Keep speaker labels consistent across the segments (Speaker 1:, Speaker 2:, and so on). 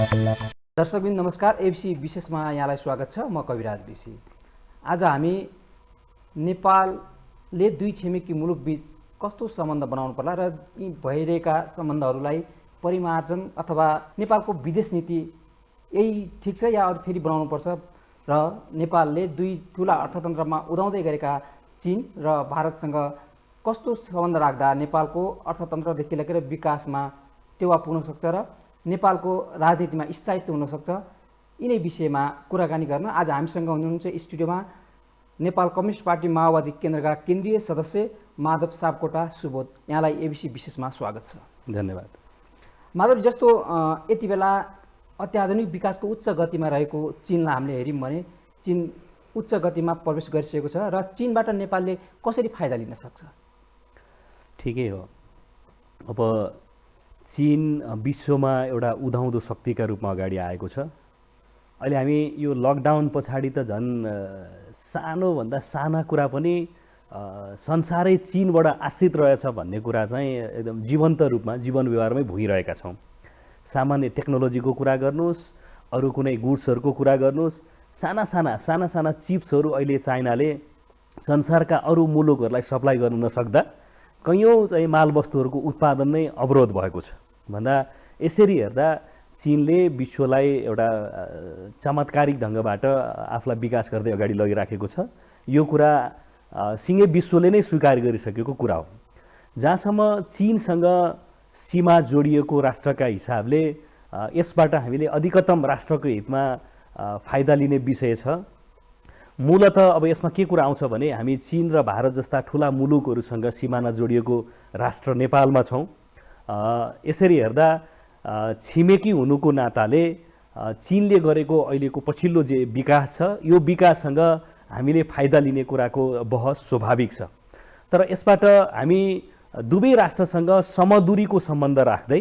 Speaker 1: दर्शकबिन नमस्कार। एबिसी विशेषमा यहाँलाई स्वागत छ। म कविराज विशी। आज हामी नेपालले दुई छिमेकी मुलुक बीच कस्तो सम्बन्ध बनाउनु पर्ला र यी भइरहेका सम्बन्धहरूलाई परिमार्जन अथवा नेपालको विदेश नीति यही ठिक छ या अरू फेरि बनाउनु पर्छ र नेपालले दुई ठुला अर्थतन्त्रमा उदाउँदै गरेका चीन र भारतसँग कस्तो सम्बन्ध राख्दा नेपालको अर्थतन्त्रदेखि लिएर विकासमा टेवा पुग्न सक्छ र नेपालको राजनीतिमा स्थायित्व हुन सक्छ, यिनै विषयमा कुराकानी गर्न आज हामीसँग हुनुहुन्छ स्टुडियोमा नेपाल कम्युनिस्ट पार्टी माओवादी केन्द्रका केन्द्रीय सदस्य माधव सापकोटा सुबोध। यहाँलाई एबिसी विशेषमा स्वागत छ।
Speaker 2: धन्यवाद।
Speaker 1: माधव, जस्तो यति बेला अत्याधुनिक विकासको उच्च गतिमा रहेको चीनलाई हामीले हेऱ्यौँ भने चीन उच्च गतिमा प्रवेश गरिसकेको छ र चीनबाट नेपालले कसरी फाइदा लिन सक्छ?
Speaker 2: ठिकै हो। अब चीन विश्वमा एउटा उदाउँदो शक्तिका रूपमा अगाडि आएको छ। अहिले हामी यो लकडाउन पछाडि त झन् सानोभन्दा साना कुरा पनि संसारै चीनबाट आश्रित रहेछ भन्ने कुरा चाहिँ एकदम जीवन्त रूपमा जीवन व्यवहारमै भोगिरहेका छौँ। सामान्य टेक्नोलोजीको कुरा गर्नुहोस्, अरू कुनै गुड्सहरूको कुरा गर्नुहोस्, साना साना चिप्सहरू अहिले चाइनाले संसारका अरू मुलुकहरूलाई सप्लाई गर्नु नसक्दा कैयौँ चाहिँ मालवस्तुहरूको उत्पादन नै अवरोध भएको छ भन्दा यसरी हेर्दा चीनले विश्वलाई एउटा चमत्कारिक ढङ्गबाट आफूलाई विकास गर्दै अगाडि लगिराखेको छ। यो कुरा सिङ्गै विश्वले नै स्वीकार गरिसकेको कुरा हो। जहाँसम्म चीनसँग सीमा जोडिएको राष्ट्रका हिसाबले यसबाट हामीले अधिकतम राष्ट्रको हितमा फाइदा लिने विषय छ। मूलत अब यसमा के कुरा आउँछ भने हामी चीन र भारत जस्ता ठुला मुलुकहरूसँग सिमाना जोडिएको राष्ट्र नेपालमा छौँ। यसरी हेर्दा छिमेकी हुनुको नाताले चीनले गरेको अहिलेको पछिल्लो जे विकास छ यो विकाससँग हामीले फाइदा लिने कुराको बहस स्वाभाविक छ। तर यसबाट हामी दुवै राष्ट्रसँग समदूरीको सम्बन्ध राख्दै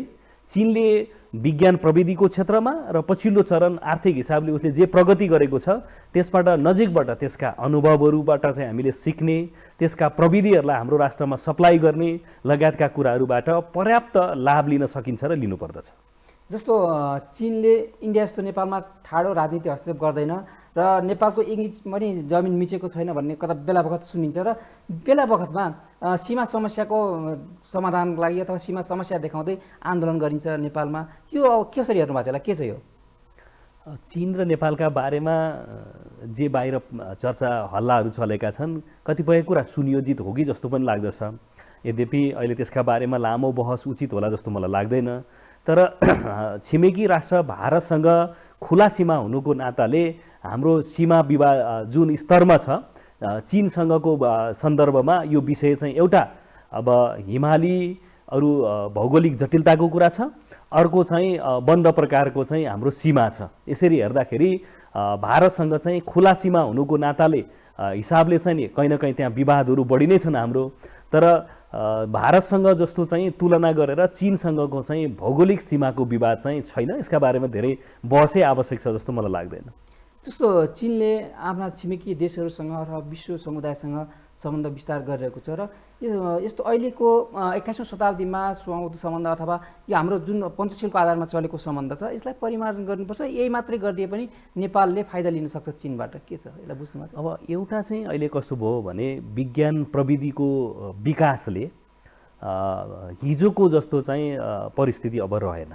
Speaker 2: चीनले विज्ञान प्रविधिको क्षेत्रमा र पछिल्लो चरण आर्थिक हिसाबले उसले जे प्रगति गरेको छ त्यसबाट नजिकबाट त्यसका अनुभवहरूबाट चाहिँ हामीले सिक्ने, त्यसका प्रविधिहरूलाई हाम्रो राष्ट्रमा सप्लाई गर्ने लगायतका कुराहरूबाट पर्याप्त लाभ लिन सकिन्छ र लिनुपर्दछ।
Speaker 1: जस्तो चीनले इन्डिया जस्तो नेपालमा ठाडो राजनीति हस्तक्षेप गर्दैन र नेपालको एक इन्च पनि जमिन मिचेको छैन भन्ने कथा बेला बखत सुनिन्छ र बेला बखतमा सीमा समस्याको समाधानको लागि अथवा सीमा समस्या देखाउँदै आन्दोलन गरिन्छ नेपालमा। यो अब कसरी हेर्नु भएको छ? के छ यो?
Speaker 2: चीन र नेपालका बारेमा जे बाहिर चर्चा हल्लाहरू चलेका छन् कतिपय कुरा सुनियोजित हो कि जस्तो पनि लाग्दछ। यद्यपि अहिले त्यसका बारेमा लामो बहस उचित होला जस्तो मलाई लाग्दैन। तर छिमेकी राष्ट्र भारतसँग खुला सीमा हुनुको नाताले हाम्रो सीमा विवाद जुन स्तरमा छ चीनसँगको सन्दर्भमा यो विषय चाहिँ एउटा अब हिमाली अरू भौगोलिक जटिलताको कुरा छ, अर्को चाहिँ बन्द प्रकारको चाहिँ हाम्रो सीमा छ। यसरी हेर्दाखेरि भारतसँग चाहिँ खुला सीमा हुनुको नाताले हिसाबले चाहिँ नि कहीँ न कहीँ त्यहाँ विवादहरू बढी नै छन् हाम्रो। तर भारतसँग जस्तो चाहिँ तुलना गरेर चीनसँगको चाहिँ भौगोलिक सीमाको विवाद चाहिँ छैन। यसका बारेमा धेरै बहसै आवश्यक छ जस्तो मलाई लाग्दैन।
Speaker 1: जस्तो चीनले आफ्ना छिमेकी देशहरूसँग अथवा विश्व समुदायसँग सम्बन्ध विस्तार गरिरहेको छ र यस्तो अहिलेको 21औं शताब्दीमा सुहाउँदो सम्बन्ध अथवा यो हाम्रो जुन पञ्चशीलको आधारमा चलेको सम्बन्ध छ यसलाई परिमार्जन गर्नुपर्छ, यही मात्रै गरिदिए पनि नेपालले फाइदा लिन सक्छ चीनबाट? के छ यसलाई बुझ्नुमा?
Speaker 2: अब एउटा चाहिँ अहिले कस्तो भयो भने विज्ञान प्रविधिको विकासले हिजोको जस्तो चाहिँ परिस्थिति अब रहेन।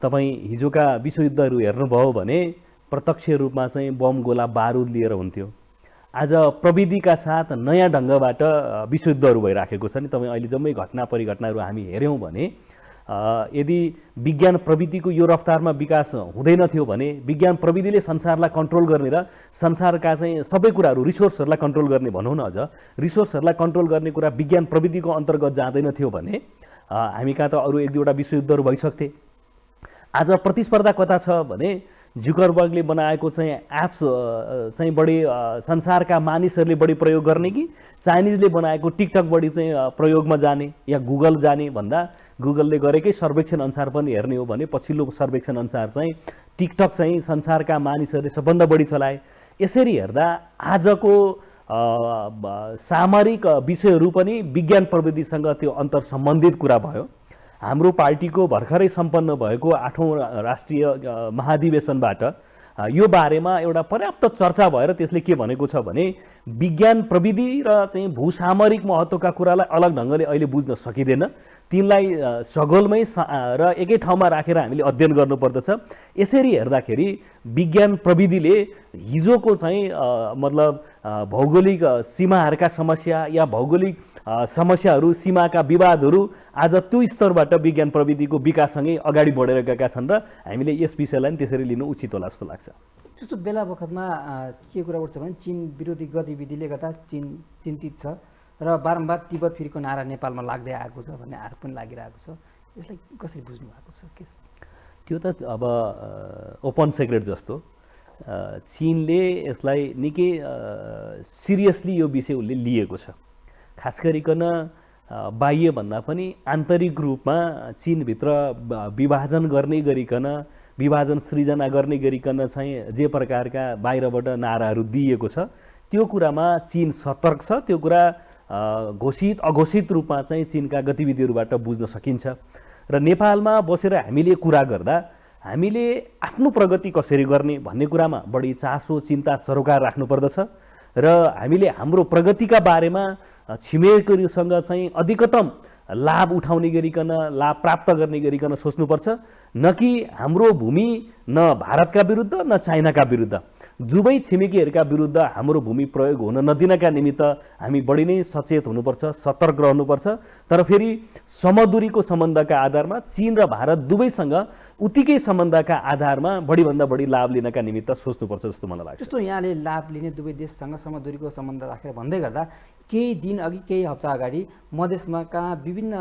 Speaker 2: तपाईँ हिजोका विश्वयुद्धहरू हेर्नुभयो भने प्रत्यक्ष रूपमा चाहिँ बम गोला बारुद लिएर हुन्थ्यो। आज प्रविधिका साथ नयाँ ढङ्गबाट विश्वयुद्धहरू भइराखेको छ नि। तपाईँ अहिले जम्मै घटना परिघटनाहरू हामी हेऱ्यौँ भने यदि विज्ञान प्रविधिको यो रफ्तारमा विकास हुँदैन थियो भने विज्ञान प्रविधिले संसारलाई कन्ट्रोल गर्ने र संसारका चाहिँ सबै कुराहरू रिसोर्सहरूलाई कन्ट्रोल गर्ने भनौँ न, अझ रिसोर्सहरूलाई कन्ट्रोल गर्ने कुरा विज्ञान प्रविधिको अन्तर्गत जाँदैन थियो भने हामी कहाँ त अरू एक दुईवटा विश्वयुद्धहरू भइसक्थे। आज प्रतिस्पर्धा कता छ भने जुकरबर्गले बनाएको चाहिँ एप्स चाहिँ बढी संसारका मानिसहरूले बढी प्रयोग गर्ने कि चाइनिजले बनाएको टिकटक बढी चाहिँ प्रयोगमा जाने या गुगल जाने भन्दा गुगलले गरेकै सर्वेक्षण अनुसार पनि हेर्ने हो भने पछिल्लो सर्वेक्षण अनुसार चाहिँ टिकटक चाहिँ संसारका मानिसहरूले सबभन्दा बढी चलाए। यसरी हेर्दा आजको सामरिक विषयहरू पनि विज्ञान प्रविधिसँग त्यो अन्तर सम्बन्धित कुरा भयो। हाम्रो पार्टीको भर्खरै सम्पन्न भएको 8औं राष्ट्रिय महाधिवेशनबाट यो बारेमा एउटा पर्याप्त चर्चा भएर त्यसले के भनेको छ भने विज्ञान प्रविधि र चाहिँ भूसामरिक महत्त्वका कुरालाई अलग ढङ्गले अहिले बुझ्न सकिँदैन, तिनलाई सगोलमै र एकै ठाउँमा राखेर हामीले अध्ययन गर्नुपर्दछ। यसरी हेर्दाखेरि विज्ञान प्रविधिले हिजोको चाहिँ मतलब भौगोलिक सीमाहरूका समस्या या भौगोलिक समस्याहरू, सीमाका विवादहरू आज त्यो स्तरबाट विज्ञान प्रविधिको विकाससँगै अगाडि बढेर गएका छन् र हामीले यस विषयलाई त्यसरी लिनु उचित होला जस्तो लाग्छ।
Speaker 1: जस्तो बेला बखतमा के कुरा उठ्छ भने चीन विरोधी गतिविधिले गर्दा चीन चिन्तित छ र बारम्बार तिब्बत फिरको नारा नेपालमा लाग्दै आएको छ भन्ने आरोप पनि लागिरहेको छ। यसलाई कसरी बुझ्नु भएको छ? के
Speaker 2: त्यो त अब ओपन सिक्रेट जस्तो चीनले यसलाई निकै सिरियसली यो विषय उसले लिएको छ। खास गरिकन बाह्य भन्दा पनि आन्तरिक रूपमा चीनभित्र विभाजन गर्ने गरिकन, विभाजन सृजना गर्ने गरिकन चाहिँ जे प्रकारका बाहिरबाट नाराहरू दिएको छ त्यो कुरामा चीन सतर्क छ। त्यो कुरा घोषित अघोषित रूपमा चाहिँ चीनका गतिविधिहरूबाट बुझ्न सकिन्छ। र नेपालमा बसेर हामीले कुरा गर्दा हामीले आफ्नो प्रगति कसरी गर्ने भन्ने कुरामा बढी चासो, चिन्ता, सरोकार राख्नुपर्दछ र हामीले हाम्रो प्रगतिका बारेमा छिमेकीहरूसँग चाहिँ अधिकतम लाभ उठाउने गरिकन, लाभ प्राप्त गर्ने गरिकन सोच्नुपर्छ, न कि हाम्रो भूमि न भारतका विरुद्ध न चाइनाका विरुद्ध, दुवै छिमेकीहरूका विरुद्ध हाम्रो भूमि प्रयोग हुन नदिनका निमित्त हामी बढी नै सचेत हुनुपर्छ, सतर्क रहनुपर्छ। तर फेरि समदूरीको सम्बन्धका आधारमा चीन र भारत दुवैसँग उत्तिकै सम्बन्धका आधारमा बढीभन्दा बढी लाभ लिनका निमित्त सोच्नुपर्छ जस्तो मलाई लाग्छ।
Speaker 1: जस्तो यहाँले लाभ लिने दुवै देशसँग समदूरीको सम्बन्ध राखेर भन्दै गर्दा केही दिन अघि, केही हप्ता अगाडि मधेसमा विभिन्न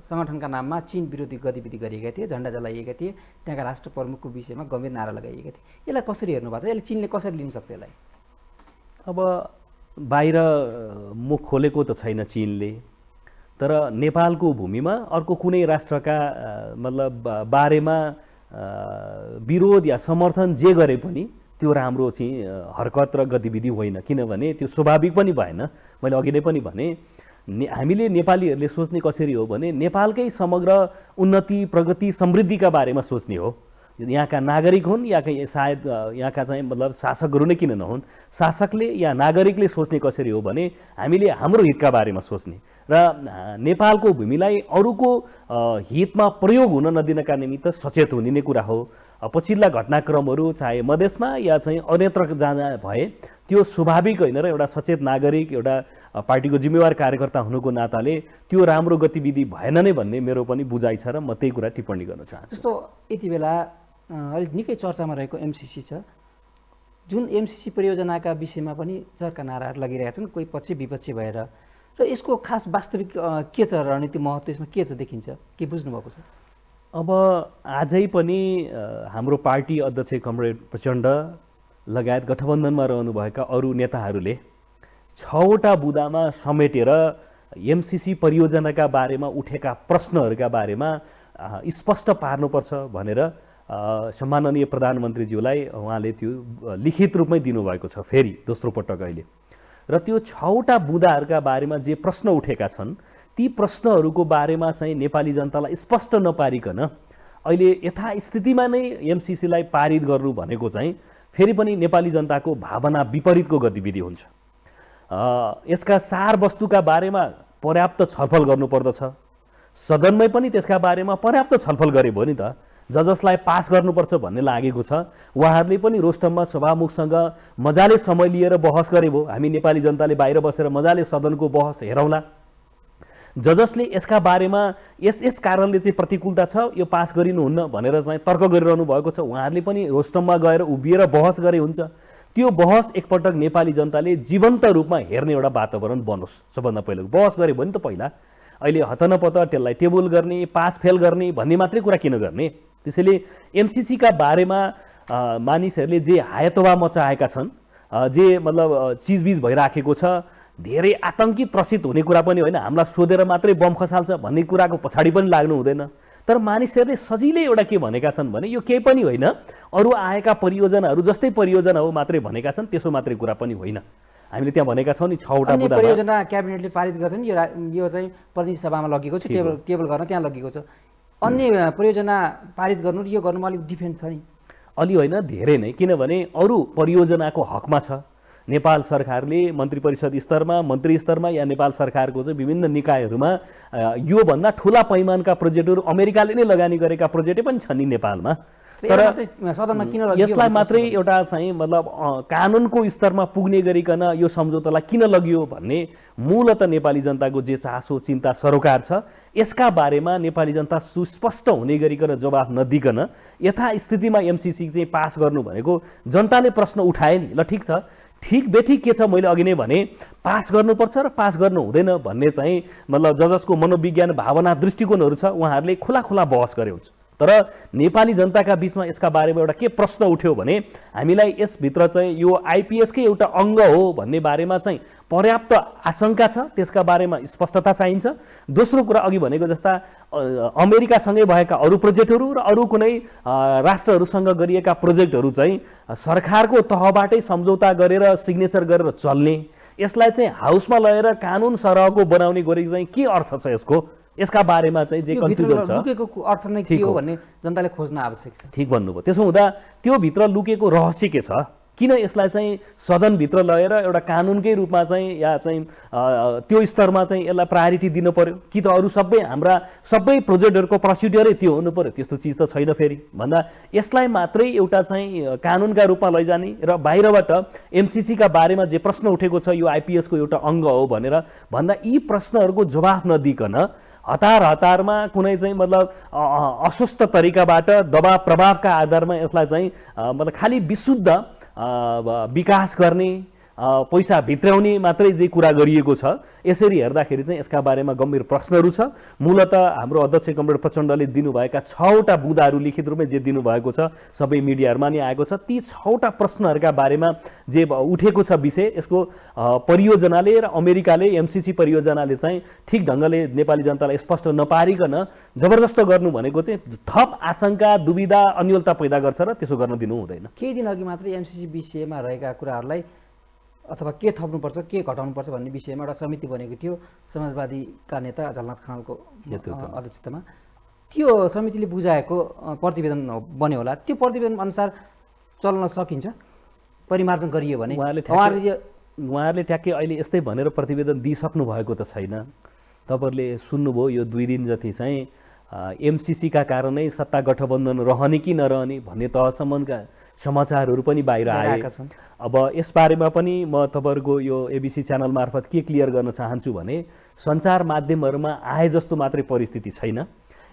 Speaker 1: सङ्गठनका नाममा चीन विरोधी गतिविधि गरिएका थिए, झन्डा जलाइएका थिए, त्यहाँका राष्ट्र प्रमुखको विषयमा गम्भीर नारा लगाइएका थिए। यसलाई कसरी हेर्नु भएको छ? यसले चीनले कसरी लिन सक्छ यसलाई?
Speaker 2: अब बाहिर मुख खोलेको त छैन चीनले, तर नेपालको भूमिमा अर्को कुनै राष्ट्रका मतलब बारेमा विरोध या समर्थन जे गरे पनि त्यो राम्रो चाहिँ हरकत र गतिविधि होइन, किनभने त्यो स्वाभाविक पनि भएन। मैले अघि नै पनि भने हामीले नेपालीहरूले सोच्ने कसरी हो भने नेपालकै समग्र उन्नति, प्रगति, समृद्धिका बारेमा सोच्ने हो। यहाँका नागरिक हुन् या सायद यहाँका चाहिँ मतलब शासकहरू नै किन नहुन्, शासकले या नागरिकले सोच्ने कसरी हो भने हामीले हाम्रो हितका बारेमा सोच्ने र नेपालको भूमिलाई अरूको हितमा प्रयोग हुन नदिनका निमित्त सचेत हुने नै कुरा हो। पछिल्ला घटनाक्रमहरू चाहे मधेसमा या चाहिँ अन्यत्र जाँदा भए त्यो स्वाभाविक होइन र एउटा सचेत नागरिक, एउटा पार्टीको जिम्मेवार कार्यकर्ता हुनुको नाताले त्यो राम्रो गतिविधि भएन नै भन्ने मेरो पनि बुझाइ छ र म त्यही कुरा टिप्पणी गर्न चाहन्छु।
Speaker 1: जस्तो यति बेला अलिक निकै चर्चामा रहेको एमसिसी छ, जुन एमसिसी परियोजनाका विषयमा पनि चर्का नाराहरू लगिरहेका छन्, कोही पक्ष विपक्ष भएर, र यसको खास वास्तविक के छ, रणनीति महत्त्व यसमा के छ देखिन्छ, के बुझ्नुभएको छ?
Speaker 2: अब आजै पनि हाम्रो पार्टी अध्यक्ष कमरेड प्रचण्ड लगायत गठबन्धनमा रहनुभएका अरू नेताहरूले 6वटा बुँदामा समेटेर एमसिसी परियोजनाका बारेमा उठेका प्रश्नहरूका बारेमा स्पष्ट पार्नुपर्छ भनेर सम्माननीय प्रधानमन्त्रीज्यूलाई उहाँले त्यो लिखित रूपमै दिनुभएको छ फेरि दोस्रो पटक अहिले। र त्यो 6वटा बुँदाहरूका बारेमा जे प्रश्न उठेका छन् ती प्रश्नहरूको बारेमा चाहिँ नेपाली जनतालाई स्पष्ट नपारिकन अहिले यथास्थितिमा नै एमसिसीलाई पारित गर्नु भनेको चाहिँ फेरि पनि नेपाली जनताको भावना विपरीतको गतिविधि हुन्छ। यसका सार वस्तुका बारेमा पर्याप्त छलफल गर्नुपर्दछ, सदनमै पनि त्यसका बारेमा पर्याप्त छलफल गरे भयो नि त। जसलाई पास गर्नुपर्छ भन्ने लागेको छ उहाँहरूले पनि रोस्टममा सभामुखसँग मजाले समय लिएर बहस गरे भयो, हामी नेपाली जनताले बाहिर बसेर मजाले सदनको बहस हेरौँला। जसले यसका बारेमा यस कारणले चाहिँ प्रतिकूलता छ, यो पास गरिनुहुन्न भनेर चाहिँ तर्क गरिरहनु भएको छ, उहाँहरूले पनि रोस्टममा गएर उभिएर बहस गरे हुन्छ। त्यो बहस एकपटक नेपाली जनताले जीवन्त रूपमा हेर्ने एउटा वातावरण बनोस्। सबभन्दा पहिला बहस गरे भने त पहिला, अहिले हतनपत त्यसलाई टेबल गर्ने, पास फेल गर्ने भन्ने मात्रै कुरा किन गर्ने? त्यसैले एमसिसीका बारेमा मानिसहरूले जे हायतवा मचाएका छन्, जे मतलब चिजबिज भइराखेको छ, धेरै आतंकित त्रसित हुने कुरा पनि होइन, हामीलाई सोधेर मात्रै बम खसाल्छ भन्ने कुराको पछाडि पनि लाग्नु हुँदैन। तर मानिसहरूले सजिलै एउटा के भनेका छन् भने यो केही पनि होइन, अरू आएका परियोजनाहरू जस्तै परियोजना हो मात्रै भनेका छन्, त्यसो मात्रै कुरा पनि होइन। हामीले त्यहाँ भनेका छौँ नि 6वटा बुँदामा
Speaker 1: परियोजना क्याबिनेटले पारित गर्दैन, यो चाहिँ प्रतिनिधि सभामा लगेको छ, टेबल गर्न त्यहाँ लगेको छ। अन्य परियोजना पारित गर्नु र यो गर्नुमा अलिक डिफरेन्ट छ नि?
Speaker 2: अलि होइन, धेरै नै, किनभने अरू परियोजनाको हकमा छ। नेपाल सरकारले मन्त्री परिषद स्तरमा, मन्त्री स्तरमा या नेपाल सरकारको चाहिँ विभिन्न निकायहरूमा योभन्दा ठुला पैमानका प्रोजेक्टहरू अमेरिकाले नै लगानी गरेका प्रोजेक्टै पनि छन् नि नेपालमा। तर
Speaker 1: सदनमा किन लगियो?
Speaker 2: यसलाई मात्रै एउटा चाहिँ मतलब कानुनको स्तरमा पुग्ने गरिकन यो सम्झौतालाई किन लगियो भन्ने मूलतः नेपाली जनताको जे चासो चिन्ता सरोकार छ, यसका बारेमा नेपाली जनता सुस्पष्ट हुने गरिकन जवाफ नदिकन यथास्थितिमा एमसिसी चाहिँ पास गर्नु भनेको जनताले प्रश्न उठाए नि, ल ठिक छ, ठिक बेठिक के छ, मैले अघि नै भने पास गर्नुपर्छ र पास गर्नु हुँदैन भन्ने चाहिँ मतलब जसको मनोविज्ञान भावना दृष्टिकोणहरू छ उहाँहरूले खुला खुला बहस गरे हुन्छ। तर नेपाली जनताका बिचमा यसका बारेमा एउटा के प्रश्न उठ्यो भने हामीलाई यसभित्र चाहिँ यो आइपिएसकै एउटा अङ्ग हो भन्ने बारेमा चाहिँ पर्याप्त आशंका छ, त्यसका बारेमा स्पष्टता चाहिन्छ। दोस्रो कुरा अघि भनेको जस्ता अमेरिकासँगै भएका अरू प्रोजेक्टहरू र अरू कुनै राष्ट्रहरूसँग गरिएका प्रोजेक्टहरू चाहिँ सरकारको तहबाटै सम्झौता गरेर सिग्नेचर गरेर चल्ने, यसलाई चाहिँ हाउसमा लगेर कानुन सरहको बनाउने गरेको चाहिँ के अर्थ छ यसको, यसका बारेमा चाहिँ जे कन्फ्युजन छ,
Speaker 1: लुकेको अर्थ नै के हो भन्ने जनताले खोज्न आवश्यक छ।
Speaker 2: ठिक भन्नुभयो। त्यसो हुँदा त्यो भित्र लुकेको रहस्य के छ, किन यसलाई चाहिँ सदनभित्र लगेर एउटा कानुनकै रूपमा चाहिँ या चाहिँ त्यो स्तरमा चाहिँ यसलाई प्रायोरिटी दिनु पर्यो कि त अरू हाम्रा सबै प्रोजेक्टहरूको प्रोसिड्युरै त्यो हुनु पर्यो? त्यस्तो चिज त छैन फेरि भन्दा यसलाई मात्रै एउटा चाहिँ कानुनका रूपमा लैजाने र बाहिरबाट एमसिसीका बारेमा जे प्रश्न उठेको छ यो आइपिएसको एउटा अङ्ग हो भनेर भन्दा यी प्रश्नहरूको जवाफ नदिकन हतारमा कुनै चाहिँ मतलब अस्वस्थ तरिकाबाट दबाव प्रभावका आधारमा यसलाई चाहिँ मतलब खालि विशुद्ध विकास गर्ने, पैसा भित्राउने मात्रै जे कुरा गरिएको छ, यसरी हेर्दाखेरि चाहिँ यसका बारेमा गम्भीर प्रश्नहरू छ। मूलतः हाम्रो अध्यक्ष कमरेड प्रचण्डले दिनुभएका 6वटा बुँदाहरू लिखित रूपमै जे दिनुभएको छ सबै मिडियाहरूमा नि आएको छ, ती 6वटा प्रश्नहरूका बारेमा जे उठेको छ विषय, यसको परियोजनाले र अमेरिकाले एमसिसी परियोजनाले चाहिँ ठिक ढङ्गले नेपाली जनतालाई स्पष्ट नपारिकन जबरजस्त गर्नु भनेको चाहिँ थप आशंका, दुविधा, अन्यलता पैदा गर्छ र त्यसो गर्न दिनु हुँदैन।
Speaker 1: केही दिन अघि मात्रै एमसिसी विषयमा रहेका कुराहरूलाई अथवा के थप्नुपर्छ के घटाउनुपर्छ भन्ने विषयमा एउटा समिति बनेको थियो समाजवादीका नेता झलनाथ खनालको अध्यक्षतामा। त्यो समितिले बुझाएको प्रतिवेदन बन्यो होला, त्यो प्रतिवेदन अनुसार चल्न सकिन्छ परिमार्जन गरियो भने?
Speaker 2: उहाँहरूले ट्याक्कै अहिले यस्तै भनेर प्रतिवेदन दिइसक्नु भएको त छैन। तपाईँहरूले सुन्नुभयो यो 2 दिन जति चाहिँ एमसिसीका कारणै सत्ता गठबन्धन रहने कि नरहने भन्ने तहसम्मका समाचारहरू पनि बाहिर आएका छन्। अब यसबारेमा पनि म तपाईँहरूको यो एबिसी च्यानल मार्फत के क्लियर गर्न चाहन्छु भने सञ्चार माध्यमहरूमा आए जस्तो मात्रै परिस्थिति छैन।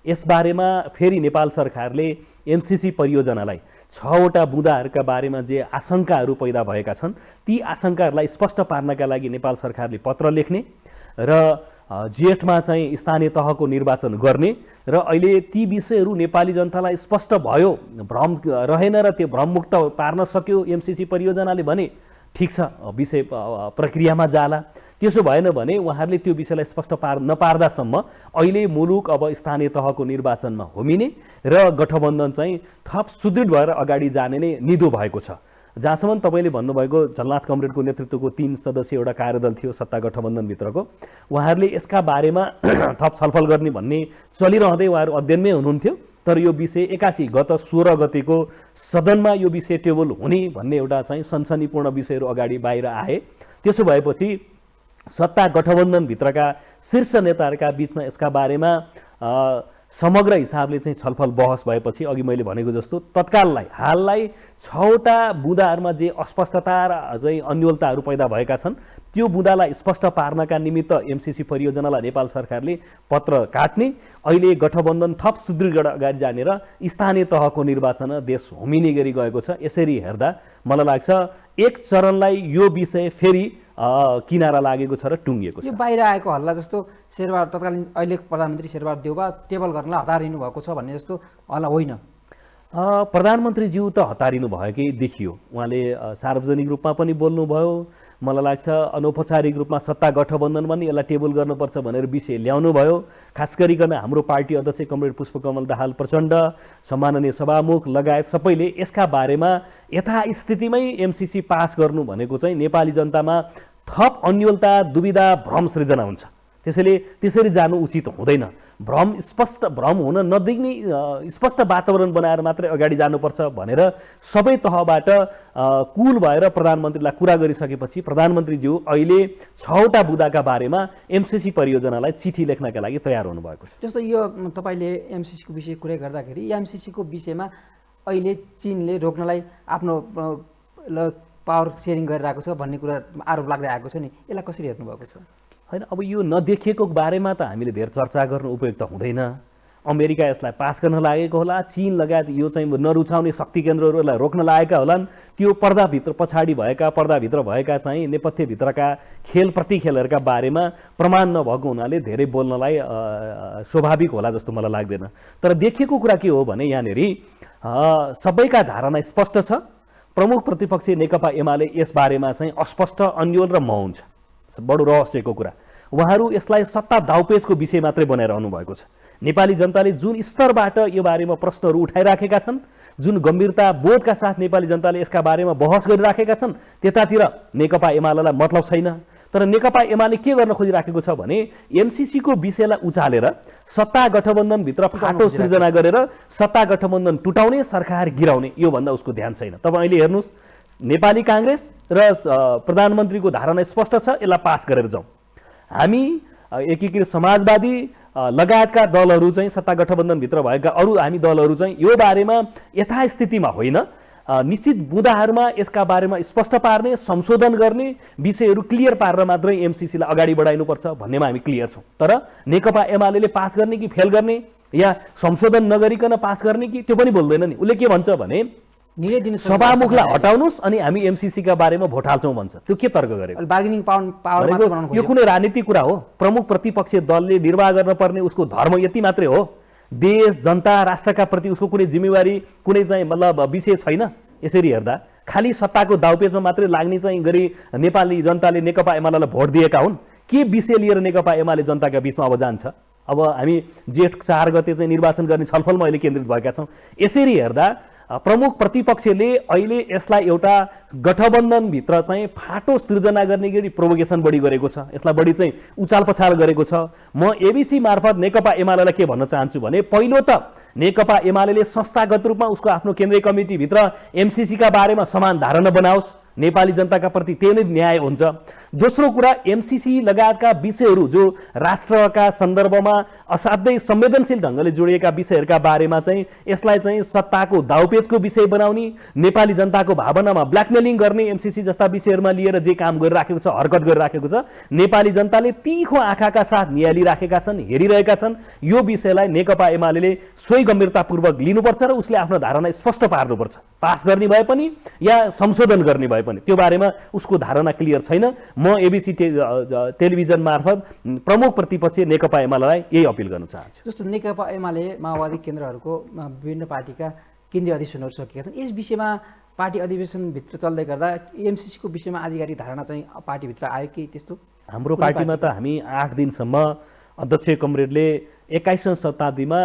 Speaker 2: यसबारेमा फेरि नेपाल सरकारले एमसिसी परियोजनालाई 6वटा बुँदाहरूका बारेमा जे आशंकाहरू पैदा भएका छन् ती आशंकाहरूलाई स्पष्ट पार्नका लागि नेपाल सरकारले पत्र लेख्ने र जेठमा चाहिँ स्थानीय तहको निर्वाचन गर्ने र अहिले ती विषयहरू नेपाली जनतालाई स्पष्ट भयो, भ्रम रहेन र त्यो भ्रममुक्त पार्न सक्यो एमसिसी परियोजनाले भने ठिक छ, विषय प्रक्रियामा जाला। त्यसो भएन भने उहाँहरूले त्यो विषयलाई स्पष्ट नपार्दासम्म अहिले मुलुक अब स्थानीय तहको निर्वाचनमा होमिने र गठबन्धन चाहिँ थप सुदृढ भएर अगाडि जाने नै निधो भएको छ। जहाँसम्म तपाईँले भन्नुभएको झलनाथ कमरेडको नेतृत्वको 3 सदस्यीय एउटा कार्यदल थियो सत्ता गठबन्धनभित्रको, उहाँहरूले यसका बारेमा थप छलफल गर्ने भन्ने चलिरहँदै उहाँहरू अध्ययनमै हुनुहुन्थ्यो। तर यो विषय 81 गत 16 गतेको सदनमा यो विषय टेबल हुने भन्ने एउटा चाहिँ सनसनीपूर्ण विषयहरू अगाडि बाहिर आए। त्यसो भएपछि सत्ता गठबन्धनभित्रका शीर्ष नेताहरूका बिचमा यसका बारेमा समग्र हिसाबले चाहिँ छलफल बहस भएपछि अघि मैले भनेको जस्तो तत्काललाई हाललाई 6वटा बुँदाहरूमा जे अस्पष्टता र अझै अन्यलताहरू पैदा भएका छन् त्यो बुँदालाई स्पष्ट पार्नका निमित्त एमसिसी परियोजनालाई नेपाल सरकारले पत्र काट्ने, अहिले गठबन्धन थप सुदृढ अगाडि जाने र स्थानीय तहको निर्वाचन देश होमिने गरी गएको छ। यसरी हेर्दा मलाई लाग्छ एक चरणलाई यो विषय फेरि किनारा लागेको छ र टुङ्गिएको छ।
Speaker 1: यो बाहिर आएको हल्ला जस्तो शेरबहादुर तत्कालीन अहिले प्रधानमन्त्री शेरबहादुर देउवा टेबल गर्नलाई हतारिनु भएको छ भन्ने जस्तो हल्ला होइन।
Speaker 2: प्रधानमन्त्रीज्यू त हतारिनु भएकै देखियो। उहाँले सार्वजनिक रूपमा पनि बोल्नुभयो, मलाई लाग्छ अनौपचारिक रूपमा सत्ता गठबन्धनमा नि यसलाई टेबल गर्नुपर्छ भनेर विषय ल्याउनु भयो। खास गरिकन हाम्रो पार्टी अध्यक्ष कमरेड पुष्पकमल दाहाल प्रचण्ड, सम्माननीय सभामुख लगायत सबैले यसका बारेमा यथास्थितिमै एमसिसी पास गर्नु भनेको चाहिँ नेपाली जनतामा थप अन्यलता, दुविधा, भ्रम सृजना हुन्छ। त्यसैले त्यसरी जानु उचित हुँदैन। भ्रम हुन नदिने स्पष्ट वातावरण बनाएर मात्रै अगाडि जानुपर्छ भनेर सबै तहबाट कुल भएर प्रधानमन्त्रीलाई कुरा गरिसकेपछि प्रधानमन्त्रीज्यू अहिले 6वटा बुदाका बारेमा एमसिसी परियोजनालाई चिठी लेख्नका लागि तयार हुनुभएको छ।
Speaker 1: जस्तो यो तपाईँले एमसिसीको विषय कुरा गर्दाखेरि एमसिसीको विषयमा अहिले चीनले रोक्नलाई आफ्नो पावर सेयरिङ गरिरहेको छ भन्ने कुरा आरोप लाग्दै आएको छ नि, यसलाई कसरी हेर्नुभएको छ?
Speaker 2: होइन, अब यो नदेखिएको बारेमा त हामीले धेरै चर्चा गर्नु उपयुक्त हुँदैन। अमेरिका यसलाई पास गर्न लागेको होला, चीन लगायत यो चाहिँ नरुचाउने शक्ति केन्द्रहरूलाई रोक्न लागेका होलान्। त्यो पछाडि भएका पर्दाभित्र भएका चाहिँ नेपथ्यभित्रका प्रतिखेलहरूका बारेमा प्रमाण नभएको हुनाले धेरै बोल्नलाई स्वाभाविक होला जस्तो मलाई लाग्दैन। तर देखिएको कुरा के हो भने यहाँनिर सबैका धारणा स्पष्ट छ। प्रमुख प्रतिपक्षी नेकपा एमाले यसबारेमा चाहिँ अस्पष्ट, अन्योल र मौन छ। बडो रहस्यको कुरा, उहाँहरू यसलाई सत्ता दाउपेचको विषय मात्रै बनाइरहनु भएको छ। नेपाली जनताले जुन स्तरबाट यो बारेमा प्रश्नहरू उठाइराखेका छन्, जुन गम्भीरता बोधका साथ नेपाली जनताले यसका बारेमा बहस गरिराखेका छन्, त्यतातिर नेकपा एमालेलाई मतलब छैन। तर नेकपा एमाले के गर्न खोजिराखेको छ भने एमसिसीको विषयलाई उचालेर सत्ता गठबन्धनभित्र फाटो सृजना गरेर सत्ता गठबन्धन टुटाउने, सरकार गिराउने, योभन्दा उसको ध्यान छैन। तपाईँ अहिले हेर्नुहोस्, नेपाली काङ्ग्रेस र प्रधानमन्त्रीको धारणा स्पष्ट छ, यसलाई पास गरेर जाउँ। हामी एकीकृत समाजवादी लगायतका दलहरू चाहिँ सत्ता गठबन्धनभित्र भएका अरू हामी दलहरू चाहिँ यो बारेमा यथास्थितिमा होइन, निश्चित बुदाहरूमा यसका बारेमा स्पष्ट पार्ने, संशोधन गर्ने, विषयहरू क्लियर पारेर मात्रै एमसिसीलाई अगाडि बढाइनुपर्छ भन्नेमा हामी क्लियर छौँ। तर नेकपा एमाले पास गर्ने कि फेल गर्ने या संशोधन नगरिकन पास गर्ने कि त्यो पनि बोल्दैन नि। उसले के भन्छ भने सभामुखलाई हटाउनुहोस् अनि हामी एमसिसीका बारेमा भोट हाल्छौँ भन्छ। त्यो के तर्क गरेको?
Speaker 1: बार्गेनिङ पावर
Speaker 2: यो कुनै राजनीतिक कुरा हो? प्रमुख प्रतिपक्षीय दलले निर्वाह गर्न पर्ने उसको धर्म यति मात्रै हो। देश, जनता, राष्ट्रका प्रति उसको कुनै जिम्मेवारी, कुनै चाहिँ मतलब विषय छैन। यसरी हेर्दा खालि सत्ताको दाउपेचमा मात्रै लाग्ने चाहिँ गरी नेपाली जनताले नेकपा एमालेलाई भोट दिएका हुन्। के विषय लिएर नेकपा एमाले जनताका बिचमा अब जान्छ? अब हामी जेठ 4 गते चाहिँ निर्वाचन गर्ने छलफलमा अहिले केन्द्रित भएका छौँ। यसरी हेर्दा प्रमुख प्रतिपक्षले अहिले यसलाई एउटा गठबन्धनभित्र चाहिँ फाटो सृजना गर्ने गरी प्रोभोकेसन बढी गरेको छ, यसलाई बढी चाहिँ उचाल पछाल गरेको छ। म एबिसी मार्फत नेकपा एमालेलाई के भन्न चाहन्छु भने पहिलो त नेकपा एमाले संस्थागत रूपमा उसको आफ्नो केन्द्रीय कमिटीभित्र एमसिसीका बारेमा समान धारणा बनाओस्, नेपाली जनताका प्रति त्यही नै न्याय हुन्छ। दोस्रो कुरा, एमसिसी लगायतका विषयहरू जो राष्ट्रका सन्दर्भमा असाध्यै संवेदनशील ढङ्गले जोडिएका विषयहरूका बारेमा चाहिँ यसलाई चाहिँ सत्ताको दाउपेचको विषय बनाउने, नेपाली जनताको भावनामा ब्ल्याकमेलिङ गर्ने एमसिसी जस्ता विषयहरूमा लिएर जे काम गरिराखेको छ, हरकत गरिराखेको छ, नेपाली जनताले तीखो आँखाका साथ निहालिराखेका छन्, हेरिरहेका छन्। यो विषयलाई नेकपा एमाले सोही गम्भीरतापूर्वक लिनुपर्छ र उसले आफ्नो धारणा स्पष्ट पार्नुपर्छ। पास गर्ने भए पनि या संशोधन गर्ने भए पनि त्यो बारेमा उसको धारणा क्लियर छैन। म एबिसी टेलिभिजन मार्फत प्रमुख प्रतिपक्षी नेकपा एमालेलाई यही अपिल गर्न चाहन्छु।
Speaker 1: जस्तो नेकपा एमाले माओवादी केन्द्रहरूको विभिन्न पार्टीका केन्द्रीय अधिवेशनहरू सकिएका छन्, यस विषयमा पार्टी अधिवेशनभित्र चल्दै गर्दा एमसिसीको विषयमा आधिकारिक धारणा चाहिँ पार्टीभित्र आयो कि त्यस्तो?
Speaker 2: हाम्रो पार्टीमा त हामी 8 दिनसम्म अध्यक्ष कमरेडले 21औं शताब्दीमा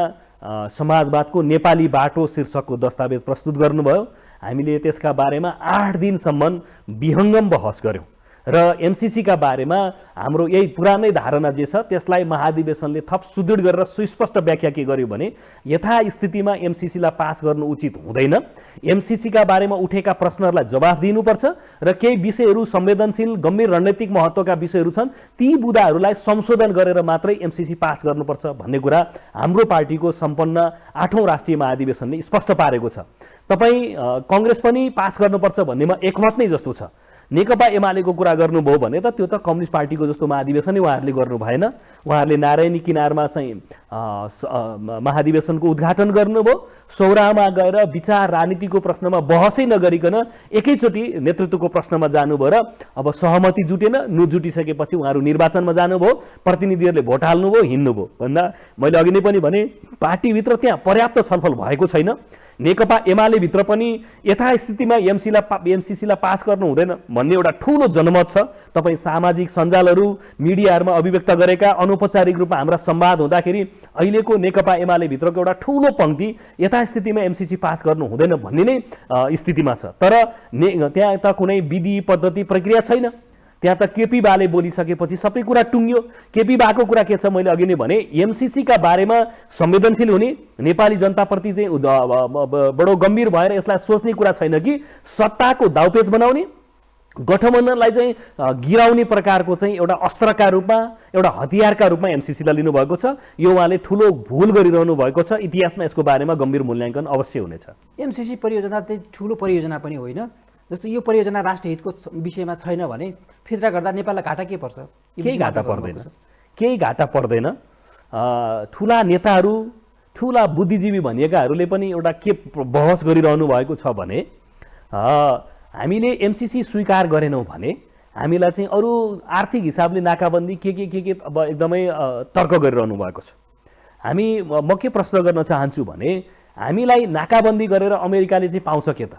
Speaker 2: समाजवादको नेपाली बाटो शीर्षकको दस्तावेज प्रस्तुत गर्नुभयो। हामीले त्यसका बारेमा 8 दिनसम्म विहङ्गम बहस गऱ्यौँ र एमसिसीका बारेमा हाम्रो यही पुरानै धारणा जे छ त्यसलाई महाधिवेशनले थप सुदृढ गरेर सुस्पष्ट व्याख्या के गर्यो भने यथास्थितिमा एमसिसीलाई पास गर्नु उचित हुँदैन। एमसिसीका बारेमा उठेका प्रश्नहरूलाई जवाफ दिनुपर्छ र केही विषयहरू संवेदनशील गम्भीर रणनीतिक महत्त्वका विषयहरू छन्, ती बुदाहरूलाई संशोधन गरेर मात्रै एमसिसी पास गर्नुपर्छ भन्ने कुरा हाम्रो पार्टीको सम्पन्न 8औं राष्ट्रिय महाधिवेशनले स्पष्ट पारेको छ। तपाईँ कङ्ग्रेस पनि पास गर्नुपर्छ भन्नेमा एकमत नै जस्तो छ। नेकपा एमालेको कुरा गर्नुभयो भने त त्यो त कम्युनिस्ट पार्टीको जस्तो महाधिवेशनै उहाँहरूले गर्नु भएन। उहाँहरूले नारायणी किनारमा चाहिँ महाधिवेशनको उद्घाटन गर्नुभयो, सौरामा गएर विचार राजनीतिको प्रश्नमा बहसै नगरिकन एकैचोटि नेतृत्वको प्रश्नमा जानुभयो र अब सहमति जुटेन, जुटिसकेपछि उहाँहरू निर्वाचनमा जानुभयो, प्रतिनिधिहरूले भोट हाल्नुभयो, हिँड्नुभयो। भन्दा मैले अघि नै पनि भने पार्टीभित्र त्यहाँ पर्याप्त छलफल भएको छैन। नेकपा एमाले भित्र पनि यथास्थितिमा एमसिसीलाई पास गर्नु हुँदैन भन्ने एउटा ठुलो जनमत छ। तपाईँ सामाजिक सञ्जालहरू मिडियाहरूमा अभिव्यक्त गरेका अनौपचारिक रूपमा हाम्रा संवाद हुँदाखेरि अहिलेको नेकपा एमाले भित्रको एउटा ठुलो पंक्ति यथास्थितिमा एमसिसी पास गर्नु हुँदैन भन्ने नै स्थितिमा छ। तर त्यहाँ त कुनै विधि पद्धति प्रक्रिया छैन। त्यहाँ त केपी बाले बोलिसकेपछि सबै कुरा टुङ्ग्यो। केपी बाको कुरा के छ, मैले अघि नै भने एमसिसीका बारेमा संवेदनशील हुने, नेपाली जनताप्रति चाहिँ बडो गम्भीर भएर यसलाई सोच्ने कुरा छैन कि सत्ताको दाउपेच बनाउने, गठबन्धनलाई चाहिँ गिराउने प्रकारको चाहिँ एउटा अस्त्रका रूपमा, एउटा हतियारका रूपमा एमसिसीलाई लिनुभएको छ। यो उहाँले ठुलो भुल गरिरहनु भएको छ। इतिहासमा यसको बारेमा गम्भीर मूल्याङ्कन अवश्य हुनेछ।
Speaker 1: एमसिसी परियोजना चाहिँ ठुलो परियोजना पनि होइन। जस्तो यो परियोजना राष्ट्रिय हितको विषयमा छैन भने फिर्ता गर्दा नेपाललाई घाटा के पर्छ?
Speaker 2: केही घाटा पर्दैन, केही घाटा पर्दैन। ठुला नेताहरू, ठुला बुद्धिजीवी भनिएकाहरूले पनि एउटा के बहस गरिरहनु भएको छ भने हामीले एमसिसी स्वीकार गरेनौँ भने हामीलाई चाहिँ अरू आर्थिक हिसाबले नाकाबन्दी के अब एकदमै तर्क गरिरहनु भएको छ। म के प्रश्न गर्न चाहन्छु भने हामीलाई नाकाबन्दी गरेर अमेरिकाले चाहिँ पाउँछ के त?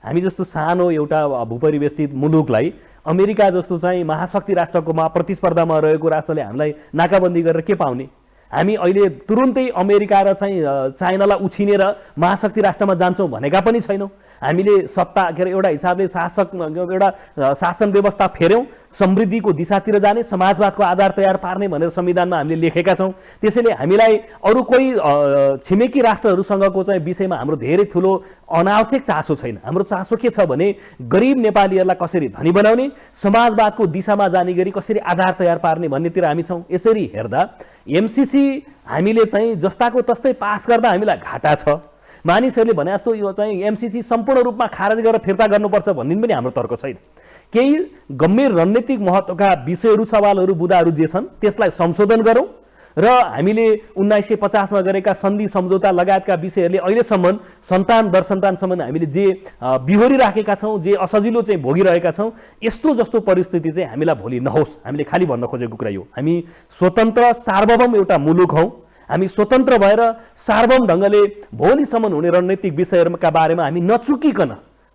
Speaker 2: हामी जस्तो सानो एउटा भूपरिवेष्टित मुलुकलाई अमेरिका जस्तो चाहिँ महाशक्ति राष्ट्रको प्रतिस्पर्धामा रहेको राष्ट्रले हामीलाई नाकाबन्दी गरेर के पाउने? हामी अहिले तुरुन्तै अमेरिका र चाहिँ चाइनालाई उछिनेर महाशक्ति राष्ट्रमा जान्छौँ भनेका पनि छैनौँ। हामीले सत्ता के अरे एउटा हिसाबले एउटा शासन व्यवस्था फेर्यौँ, समृद्धिको दिशातिर जाने, समाजवादको आधार तयार पार्ने भनेर संविधानमा हामीले लेखेका छौँ। त्यसैले हामीलाई अरू कोही छिमेकी राष्ट्रहरूसँगको चाहिँ विषयमा हाम्रो धेरै ठुलो अनावश्यक चासो छैन। हाम्रो चासो के छ भने गरिब नेपालीहरूलाई कसरी धनी बनाउने, समाजवादको दिशामा जाने गरी कसरी आधार तयार पार्ने भन्नेतिर हामी छौँ। यसरी हेर्दा एमसिसी हामीले चाहिँ जस्ताको तस्तै पास गर्दा हामीलाई घाटा छ। मानिसहरूले भने जस्तो यो चाहिँ एमसिसी सम्पूर्ण रूपमा खारेज गरेर फिर्ता गर्नुपर्छ भन्ने पनि हाम्रो तर्क छैन। केही गम्भीर रणनीतिक महत्त्वका विषयहरू, सवालहरू, बुदाहरू जे छन् त्यसलाई संशोधन गरौँ र हामीले 1950 मा गरेका सन्धि सम्झौता लगायतका विषयहरूले अहिलेसम्म सन्तान दरसन्तानसम्म हामीले जे बिहोरी राखेका छौँ, जे असजिलो चाहिँ भोगिरहेका छौँ, यस्तो जस्तो परिस्थिति चाहिँ हामीलाई भोलि नहोस्। हामीले खालि भन्न खोजेको कुरा यो, हामी स्वतन्त्र सार्वभौम एउटा मुलुक हौँ। हामी स्वतन्त्र भएर सार्वभौम ढङ्गले भोलिसम्म हुने रणनीतिक विषयहरूका बारेमा हामी नचुकिकन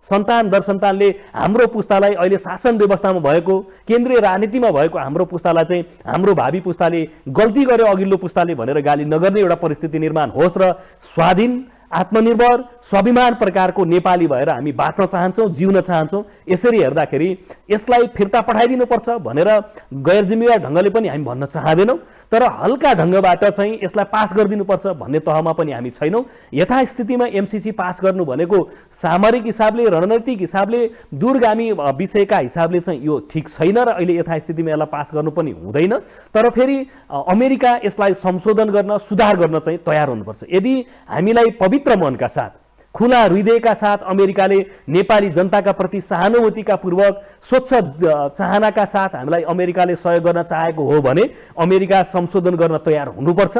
Speaker 2: सन्तान दरसन्तानले हाम्रो पुस्तालाई अहिले शासन व्यवस्थामा भएको, केन्द्रीय राजनीतिमा भएको हाम्रो पुस्तालाई चाहिँ हाम्रो भावी पुस्ताले गल्ती गर्यो अघिल्लो पुस्ताले भनेर गाली नगर्ने एउटा परिस्थिति निर्माण होस् र स्वाधीन, आत्मनिर्भर, स्वाभिमान प्रकारको नेपाली भएर हामी बाँच्न चाहन्छौँ, जिउन चाहन्छौँ। यसरी हेर्दाखेरि यसलाई फिर्ता पठाइदिनुपर्छ भनेर गैर जिम्मेवार ढङ्गले पनि हामी भन्न चाहँदैनौँ, तर हल्का ढङ्गबाट चाहिँ यसलाई पास गरिदिनुपर्छ भन्ने तहमा पनि हामी छैनौँ। यथास्थितिमा एमसिसी पास गर्नु भनेको सामरिक हिसाबले, रणनैतिक हिसाबले, दूरगामी विषयका हिसाबले चाहिँ यो ठिक छैन र अहिले यथास्थितिमा यसलाई पास गर्नु पनि हुँदैन। तर फेरि अमेरिका यसलाई संशोधन गर्न, सुधार गर्न चाहिँ तयार हुनुपर्छ। यदि हामीलाई पवित्र मनका साथ, खुला हृदयका साथ अमेरिकाले नेपाली जनताका प्रति सहानुभूतिका पूर्वक स्वच्छ चाहनाका साथ हामीलाई अमेरिकाले सहयोग गर्न चाहेको हो भने अमेरिका संशोधन गर्न तयार हुनुपर्छ।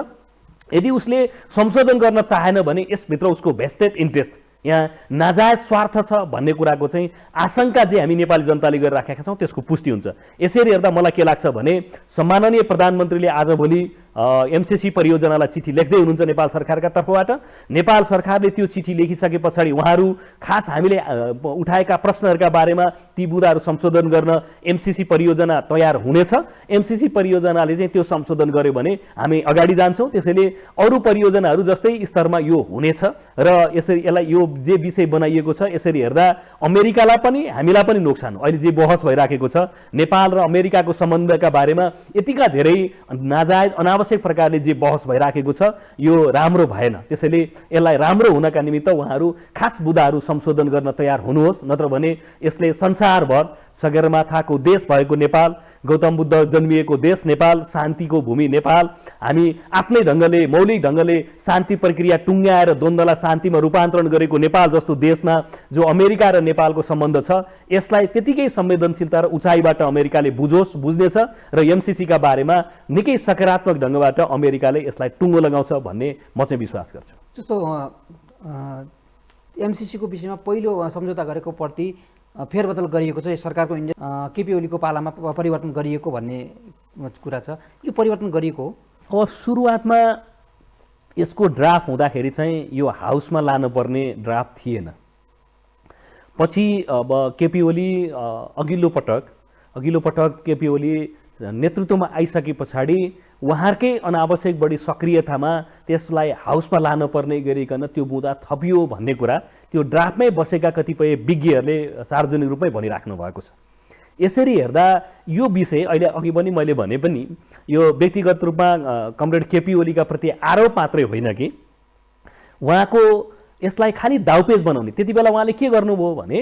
Speaker 2: यदि उसले संशोधन गर्न चाहेन भने यसभित्र उसको भेस्टेड इन्ट्रेस्ट, यहाँ नाजायज स्वार्थ छ भन्ने कुराको चाहिँ आशंका जे हामी नेपाली जनताले गरिराखेका छौँ त्यसको पुष्टि हुन्छ। यसरी हेर्दा मलाई के लाग्छ भने सम्माननीय प्रधानमन्त्रीले आजभोलि एमसिसी परियोजनालाई चिठी लेख्दै हुनुहुन्छ नेपाल सरकारका तर्फबाट। नेपाल सरकारले त्यो चिठी लेखिसके पछाडि उहाँहरू खास हामीले उठाएका प्रश्नहरूका बारेमा ती बुदाहरू संशोधन गर्न एमसिसी परियोजना तयार हुनेछ। एमसिसी परियोजनाले चाहिँ त्यो संशोधन गर्यो भने हामी अगाडि जान्छौँ। त्यसैले अरू परियोजनाहरू जस्तै स्तरमा यो हुनेछ र यसरी यसलाई यो जे विषय बनाइएको छ यसरी हेर्दा अमेरिकालाई पनि हामीलाई पनि नोक्सान हो। अहिले जे बहस भइराखेको छ नेपाल र अमेरिकाको सम्बन्धका बारेमा यतिका धेरै नाजायज अनावश्यक प्रकारले जे बहस भइराखेको छ यो राम्रो भएन। त्यसैले यसलाई राम्रो हुनका निमित्त उहाँहरू खास बुदाहरू संशोधन गर्न तयार हुनुहोस्, नत्र भने यसले संसारभर सगरमाथाको देश भएको नेपाल, गौतम बुद्ध जन्मिएको देश नेपाल, शान्तिको भूमि नेपाल, हामी आफ्नै ढङ्गले मौलिक ढङ्गले शान्ति प्रक्रिया टुङ्ग्याएर द्वन्द्वलाई शान्तिमा रूपान्तरण गरेको नेपाल जस्तो देशमा जो अमेरिका र नेपालको सम्बन्ध छ यसलाई त्यतिकै संवेदनशीलता र उचाइबाट अमेरिकाले बुझ्नेछ र एमसिसीका बारेमा निकै सकारात्मक ढङ्गबाट अमेरिकाले यसलाई टुङ्गो लगाउँछ भन्ने म चाहिँ विश्वास गर्छु।
Speaker 1: जस्तो एमसिसीको विषयमा पहिलो सम्झौता गरेको प्रति फेरबदल गरिएको छ, सरकारको केपी ओलीको पालामा परिवर्तन गरिएको भन्ने कुरा छ। यो परिवर्तन गरिएको हो?
Speaker 2: अब सुरुवातमा यसको ड्राफ्ट हुँदाखेरि चाहिँ यो हाउसमा लानुपर्ने ड्राफ्ट थिएन। पछि अब केपी ओली अघिल्लो पटक केपी ओली नेतृत्वमा आइसके पछाडि उहाँहरूकै अनावश्यक बढी सक्रियतामा त्यसलाई हाउसमा लानुपर्ने गरिकन त्यो बुँदा थपियो भन्ने कुरा त्यो ड्राफ्टमै बसेका कतिपय विज्ञहरूले सार्वजनिक रूपमै भनिराख्नु भएको छ। यसरी हेर्दा यो विषय अहिले अघि पनि मैले भने पनि यो व्यक्तिगत रूपमा कमरेड केपी ओलीका प्रति आरोप मात्रै होइन कि उहाँको यसलाई खालि दाउपेच बनाउने। त्यति बेला उहाँले के गर्नुभयो भने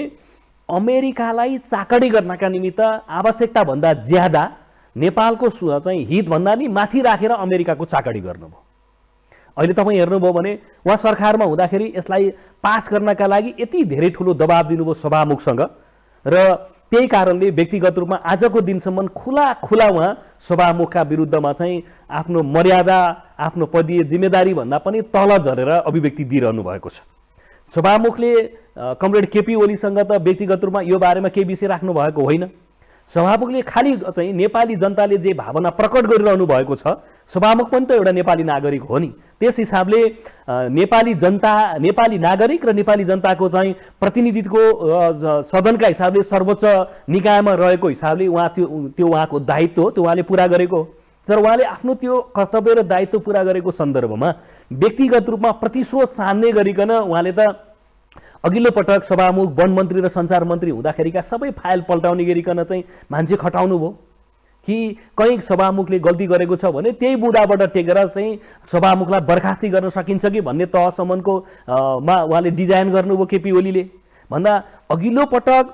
Speaker 2: अमेरिकालाई चाकडी गर्नका निमित्त आवश्यकताभन्दा ज्यादा नेपालको चाहिँ हितभन्दा नि माथि राखेर अमेरिकाको चाकडी गर्नुभयो। अहिले तपाईँ हेर्नुभयो भने उहाँ सरकारमा हुँदाखेरि यसलाई पास गर्नका लागि यति धेरै ठुलो दबाब दिनुभयो सभामुखसँग र त्यही कारणले व्यक्तिगत रूपमा आजको दिनसम्म खुला उहाँ सभामुखका विरुद्धमा चाहिँ आफ्नो मर्यादा आफ्नो पदीय जिम्मेदारी भन्दा पनि तल झरेर अभिव्यक्ति दिइरहनु भएको छ। सभामुखले कमरेड केपी ओलीसँग त व्यक्तिगत रूपमा यो बारेमा केही विषय राख्नु भएको होइन। सभामुखले खालि चाहिँ नेपाली जनताले जे भावना प्रकट गरिरहनु भएको छ, सभामुख पनि त एउटा नेपाली नागरिक हो नि, त्यस हिसाबले नेपाली जनता नेपाली नागरिक र नेपाली जनताको चाहिँ प्रतिनिधित्वको सदनका हिसाबले सर्वोच्च निकायमा रहेको हिसाबले उहाँ त्यो उहाँको दायित्व हो, त्यो उहाँले पुरा गरेको। तर उहाँले आफ्नो त्यो कर्तव्य र दायित्व पुरा गरेको सन्दर्भमा व्यक्तिगत रूपमा प्रतिशोध सान्ने गरिकन उहाँले त अघिल्लो पटक सभामुख वन मन्त्री र सञ्चार मन्त्री हुँदाखेरिका सबै फाइल पल्टाउने गरिकन चाहिँ मान्छे खटाउनु भयो कि कहीँ सभामुखले गल्ती गरेको छ भने त्यही बुँदाबाट टेकेर चाहिँ सभामुखलाई बर्खास्ती गर्न सकिन्छ कि भन्ने तहसम्मको उहाँले डिजाइन गर्नुभयो केपी ओलीले। भन्दा अघिल्लो पटक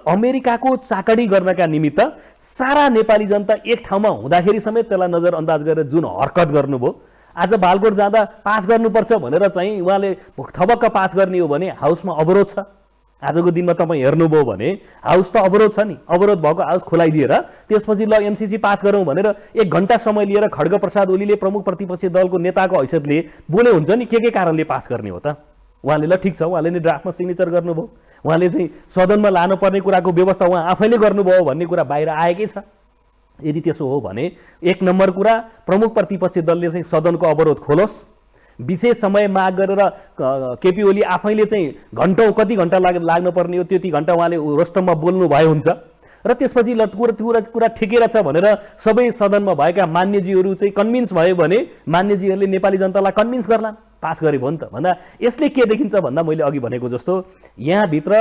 Speaker 2: अमेरिकाको चाकडी गर्नका निमित्त सारा नेपाली जनता एक ठाउँमा हुँदाखेरि समेत त्यसलाई नजरअन्दाज गरेर जुन हरकत गर्नुभयो, आज बालकोट जाँदा पास गर्नुपर्छ भनेर चाहिँ उहाँले थपक्क पास गर्ने हो भने हाउसमा अवरोध छ। आजको दिनमा तपाईँ हेर्नुभयो भने हाउस त अवरोध छ नि, अवरोध भएको हाउस खोलाइदिएर त्यसपछि ल एमसिसी पास गरौँ भनेर 1 घण्टा समय लिएर खड्ग प्रसाद ओलीले प्रमुख प्रतिपक्षी दलको नेताको हैसियतले बोले हुन्छ नि के कारणले पास गर्ने हो त। उहाँले ल ठिक छ, उहाँले नै ड्राफ्टमा सिग्नेचर गर्नुभयो, उहाँले चाहिँ सदनमा लानुपर्ने कुराको व्यवस्था उहाँ आफैले गर्नुभयो भन्ने कुरा बाहिर आएकै छ। यदि त्यसो हो भने 1 नम्बर कुरा प्रमुख प्रतिपक्षी दलले चाहिँ सदनको अवरोध खोलोस्, विशेष समय माग गरेर केपी ओली आफैले चाहिँ घन्टौँ कति घन्टा लाग्न पर्ने हो त्यति घन्टा उहाँले रोस्टममा बोल्नु भयो हुन्छ र त्यसपछि ल कुरा ठिकै छ भनेर सबै सदनमा भएका मान्यजीहरू चाहिँ कन्भिन्स भयो भने मान्यजीहरूले नेपाली जनतालाई कन्भिन्स गर्लान्, पास गरे भयो नि त। भन्दा यसले के देखिन्छ भन्दा मैले अघि भनेको जस्तो यहाँभित्र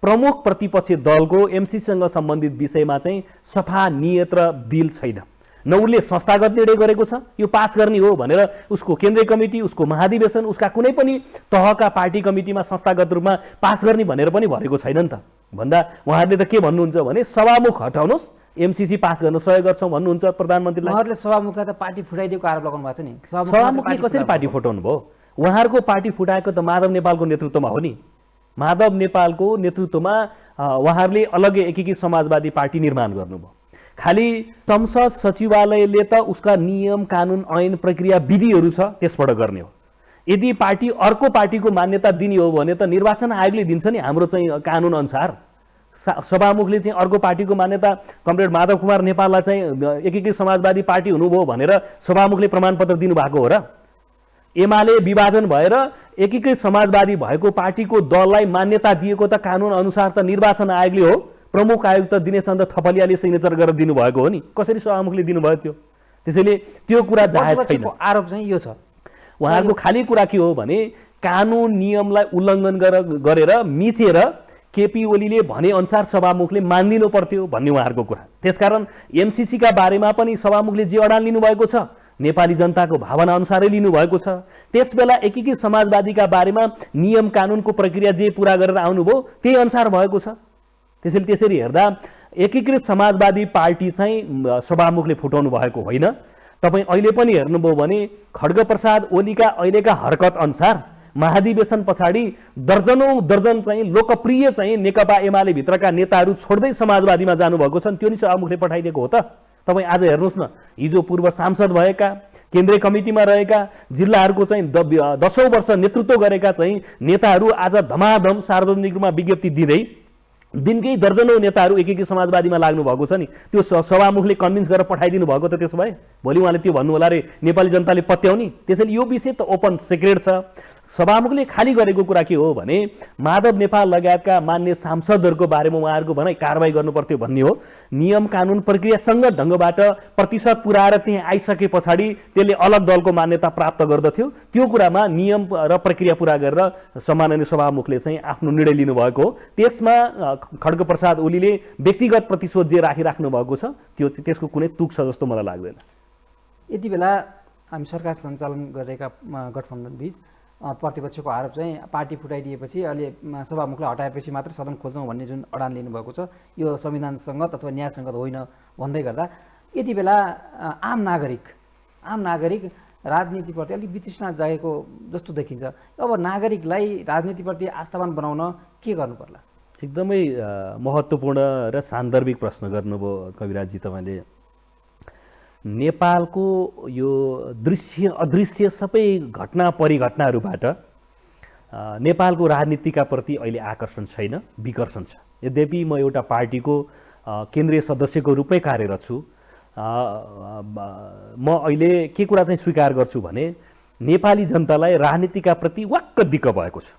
Speaker 2: प्रमुख प्रतिपक्षी दलको एमसीसँग सम्बन्धित विषयमा चाहिँ सफा नियत र दिल छैन। न उसले संस्थागत निर्णय गरेको छ यो पास गर्ने हो भनेर उसको केन्द्रीय कमिटी, उसको महाधिवेशन, उसका कुनै पनि तहका पार्टी कमिटीमा संस्थागत रूपमा पास गर्ने भनेर पनि भनेको छैन नि त। भन्दा उहाँहरूले त के भन्नुहुन्छ भने सभामुख हटाउनुहोस्, एमसीसी पास गर्न सहयोग गर्छौँ भन्नुहुन्छ प्रधानमन्त्रीलाई।
Speaker 1: उहाँहरूले सभामुखलाई त पार्टी फुटाइदिएको आरोप लगाउनु भएको छ नि।
Speaker 2: सभामुखले कसरी पार्टी फुटाउनु भयो? उहाँहरूको पार्टी फुटाएको त माधव नेपालको नेतृत्वमा हो नि। माधव नेपालको नेतृत्वमा उहाँहरूले अलग्गै एकीकृत समाजवादी पार्टी निर्माण गर्नुभयो। खालि संसद सचिवालयले त उसका नियम कानुन ऐन प्रक्रिया विधिहरू छ त्यसबाट गर्ने हो। यदि पार्टी अर्को पार्टीको मान्यता दिने हो भने त निर्वाचन आयोगले दिन्छ नि हाम्रो चाहिँ कानुन अनुसार। सभामुखले चाहिँ अर्को पार्टीको मान्यता कमरेड माधव कुमार नेपाललाई चाहिँ एकीकृत समाजवादी पार्टी हुनुभयो भनेर सभामुखले प्रमाणपत्र दिनुभएको हो र? एमाले विभाजन भएर एकीकृत समाजवादी भएको पार्टीको दललाई मान्यता दिएको त कानुन अनुसार त निर्वाचन आयोगले हो। प्रमुख आयुक्त दिनेश चन्द्र थपलियाले सिग्नेचर गरेर दिनुभएको हो नि, कसरी सभामुखले दिनुभयो त्यो? त्यसैले त्यो कुरा जायज छैन।
Speaker 1: आरोप चाहिँ यो छ
Speaker 2: उहाँको खाली कुरा के हो भने कानुन नियमलाई उल्लङ्घन गरेर मिचेर केपी ओलीले भने अनुसार सभामुखले मानिदिनु पर्थ्यो भन्ने उहाँहरूको कुरा। त्यसकारण एमसीसीका बारेमा पनि सभामुखले जे अडान लिनुभएको छ नेपाली जनताको भावना अनुसारै लिनुभएको छ। त्यसबेला एकीकृत समाजवादीका बारेमा नियम कानुनको प्रक्रिया जे पुरा गरेर आउनुभयो त्यही अनुसार भएको छ। त्यसैले त्यसरी हेर्दा एकीकृत समाजवादी पार्टी चाहिँ सभामुखले फुटाउनु भएको होइन। तपाईँ अहिले पनि हेर्नुभयो भने खड्ग प्रसाद ओलीका अहिलेका हरकत अनुसार महाधिवेशन पछाडि दर्जन चाहिँ लोकप्रिय चाहिँ नेकपा एमाले भित्रका नेताहरू छोड्दै समाजवादीमा जानुभएको छ। त्यो नि सभामुखले पठाइदिएको हो त। तपाईँ आज हेर्नुहोस् न, हिजो पूर्व सांसद भएका, केन्द्रीय कमिटीमा रहेका, जिल्लाहरूको चाहिँ 10औं वर्ष नेतृत्व गरेका चाहिँ नेताहरू आज धमाधम सार्वजनिक रूपमा विज्ञप्ति दिँदै दिनकै दर्जनौं नेताहरू एकीकृत समाजवादीमा लाग्नु भएको छ नि। त्यो सभामुखले कन्भिन्स गरेर पठाइदिनु भएको त त्यसो भए भोलि उहाँले त्यो भन्नु होला रे नेपाली जनताले पत्याउने। त्यसैले यो विषय त ओपन सिक्रेट छ। सभामुखले खाली गरेको कुरा के हो भने माधव नेपाल लगायतका मान्य सांसदहरूको बारेमा उहाँहरूको भनाइ कारबाही गर्नुपर्थ्यो भन्ने हो। नियम कानुन प्रक्रियासँग ढङ्गबाट प्रतिशत पुर्याएर त्यहाँ आइसके पछाडि त्यसले अलग दलको मान्यता प्राप्त गर्दथ्यो। त्यो कुरामा नियम र प्रक्रिया पुरा गरेर सम्माननीय सभामुखले चाहिँ आफ्नो निर्णय लिनुभएको हो। त्यसमा खड्गप्रसाद ओलीले व्यक्तिगत प्रतिशोध जे राखिराख्नु भएको छ त्यसको कुनै तुक छ जस्तो मलाई लाग्दैन।
Speaker 1: यति बेला हामी सरकार सञ्चालन गरेका गठबन्धन बीच प्रतिपक्षको आरोप चाहिँ पार्टी फुटाइदिएपछि अहिले सभामुखलाई हटाएपछि मात्र सदन खोल्छौँ भन्ने जुन अडान लिनुभएको छ यो संविधानसङ्गत अथवा न्यायसङ्गत होइन भन्दै गर्दा यति बेला आम नागरिक राजनीतिप्रति अलिक वितृष्णा जागेको जस्तो देखिन्छ। अब नागरिकलाई राजनीतिप्रति आस्थावान बनाउन के गर्नु पर्ला?
Speaker 2: एकदमै महत्त्वपूर्ण र सान्दर्भिक प्रश्न गर्नुभयो कविराजजी तपाईँले। नेपालको यो दृश्य अदृश्य सबै घटना परिघटनाहरूबाट नेपालको राजनीतिका प्रति अहिले आकर्षण छैन, विकर्षण छ। यद्यपि म एउटा पार्टीको केन्द्रीय सदस्यको रूपमै कार्यरत छु। म अहिले के कुरा चाहिँ स्वीकार गर्छु भने नेपाली जनतालाई राजनीतिका प्रति वाक्क दिक्क भएको छ।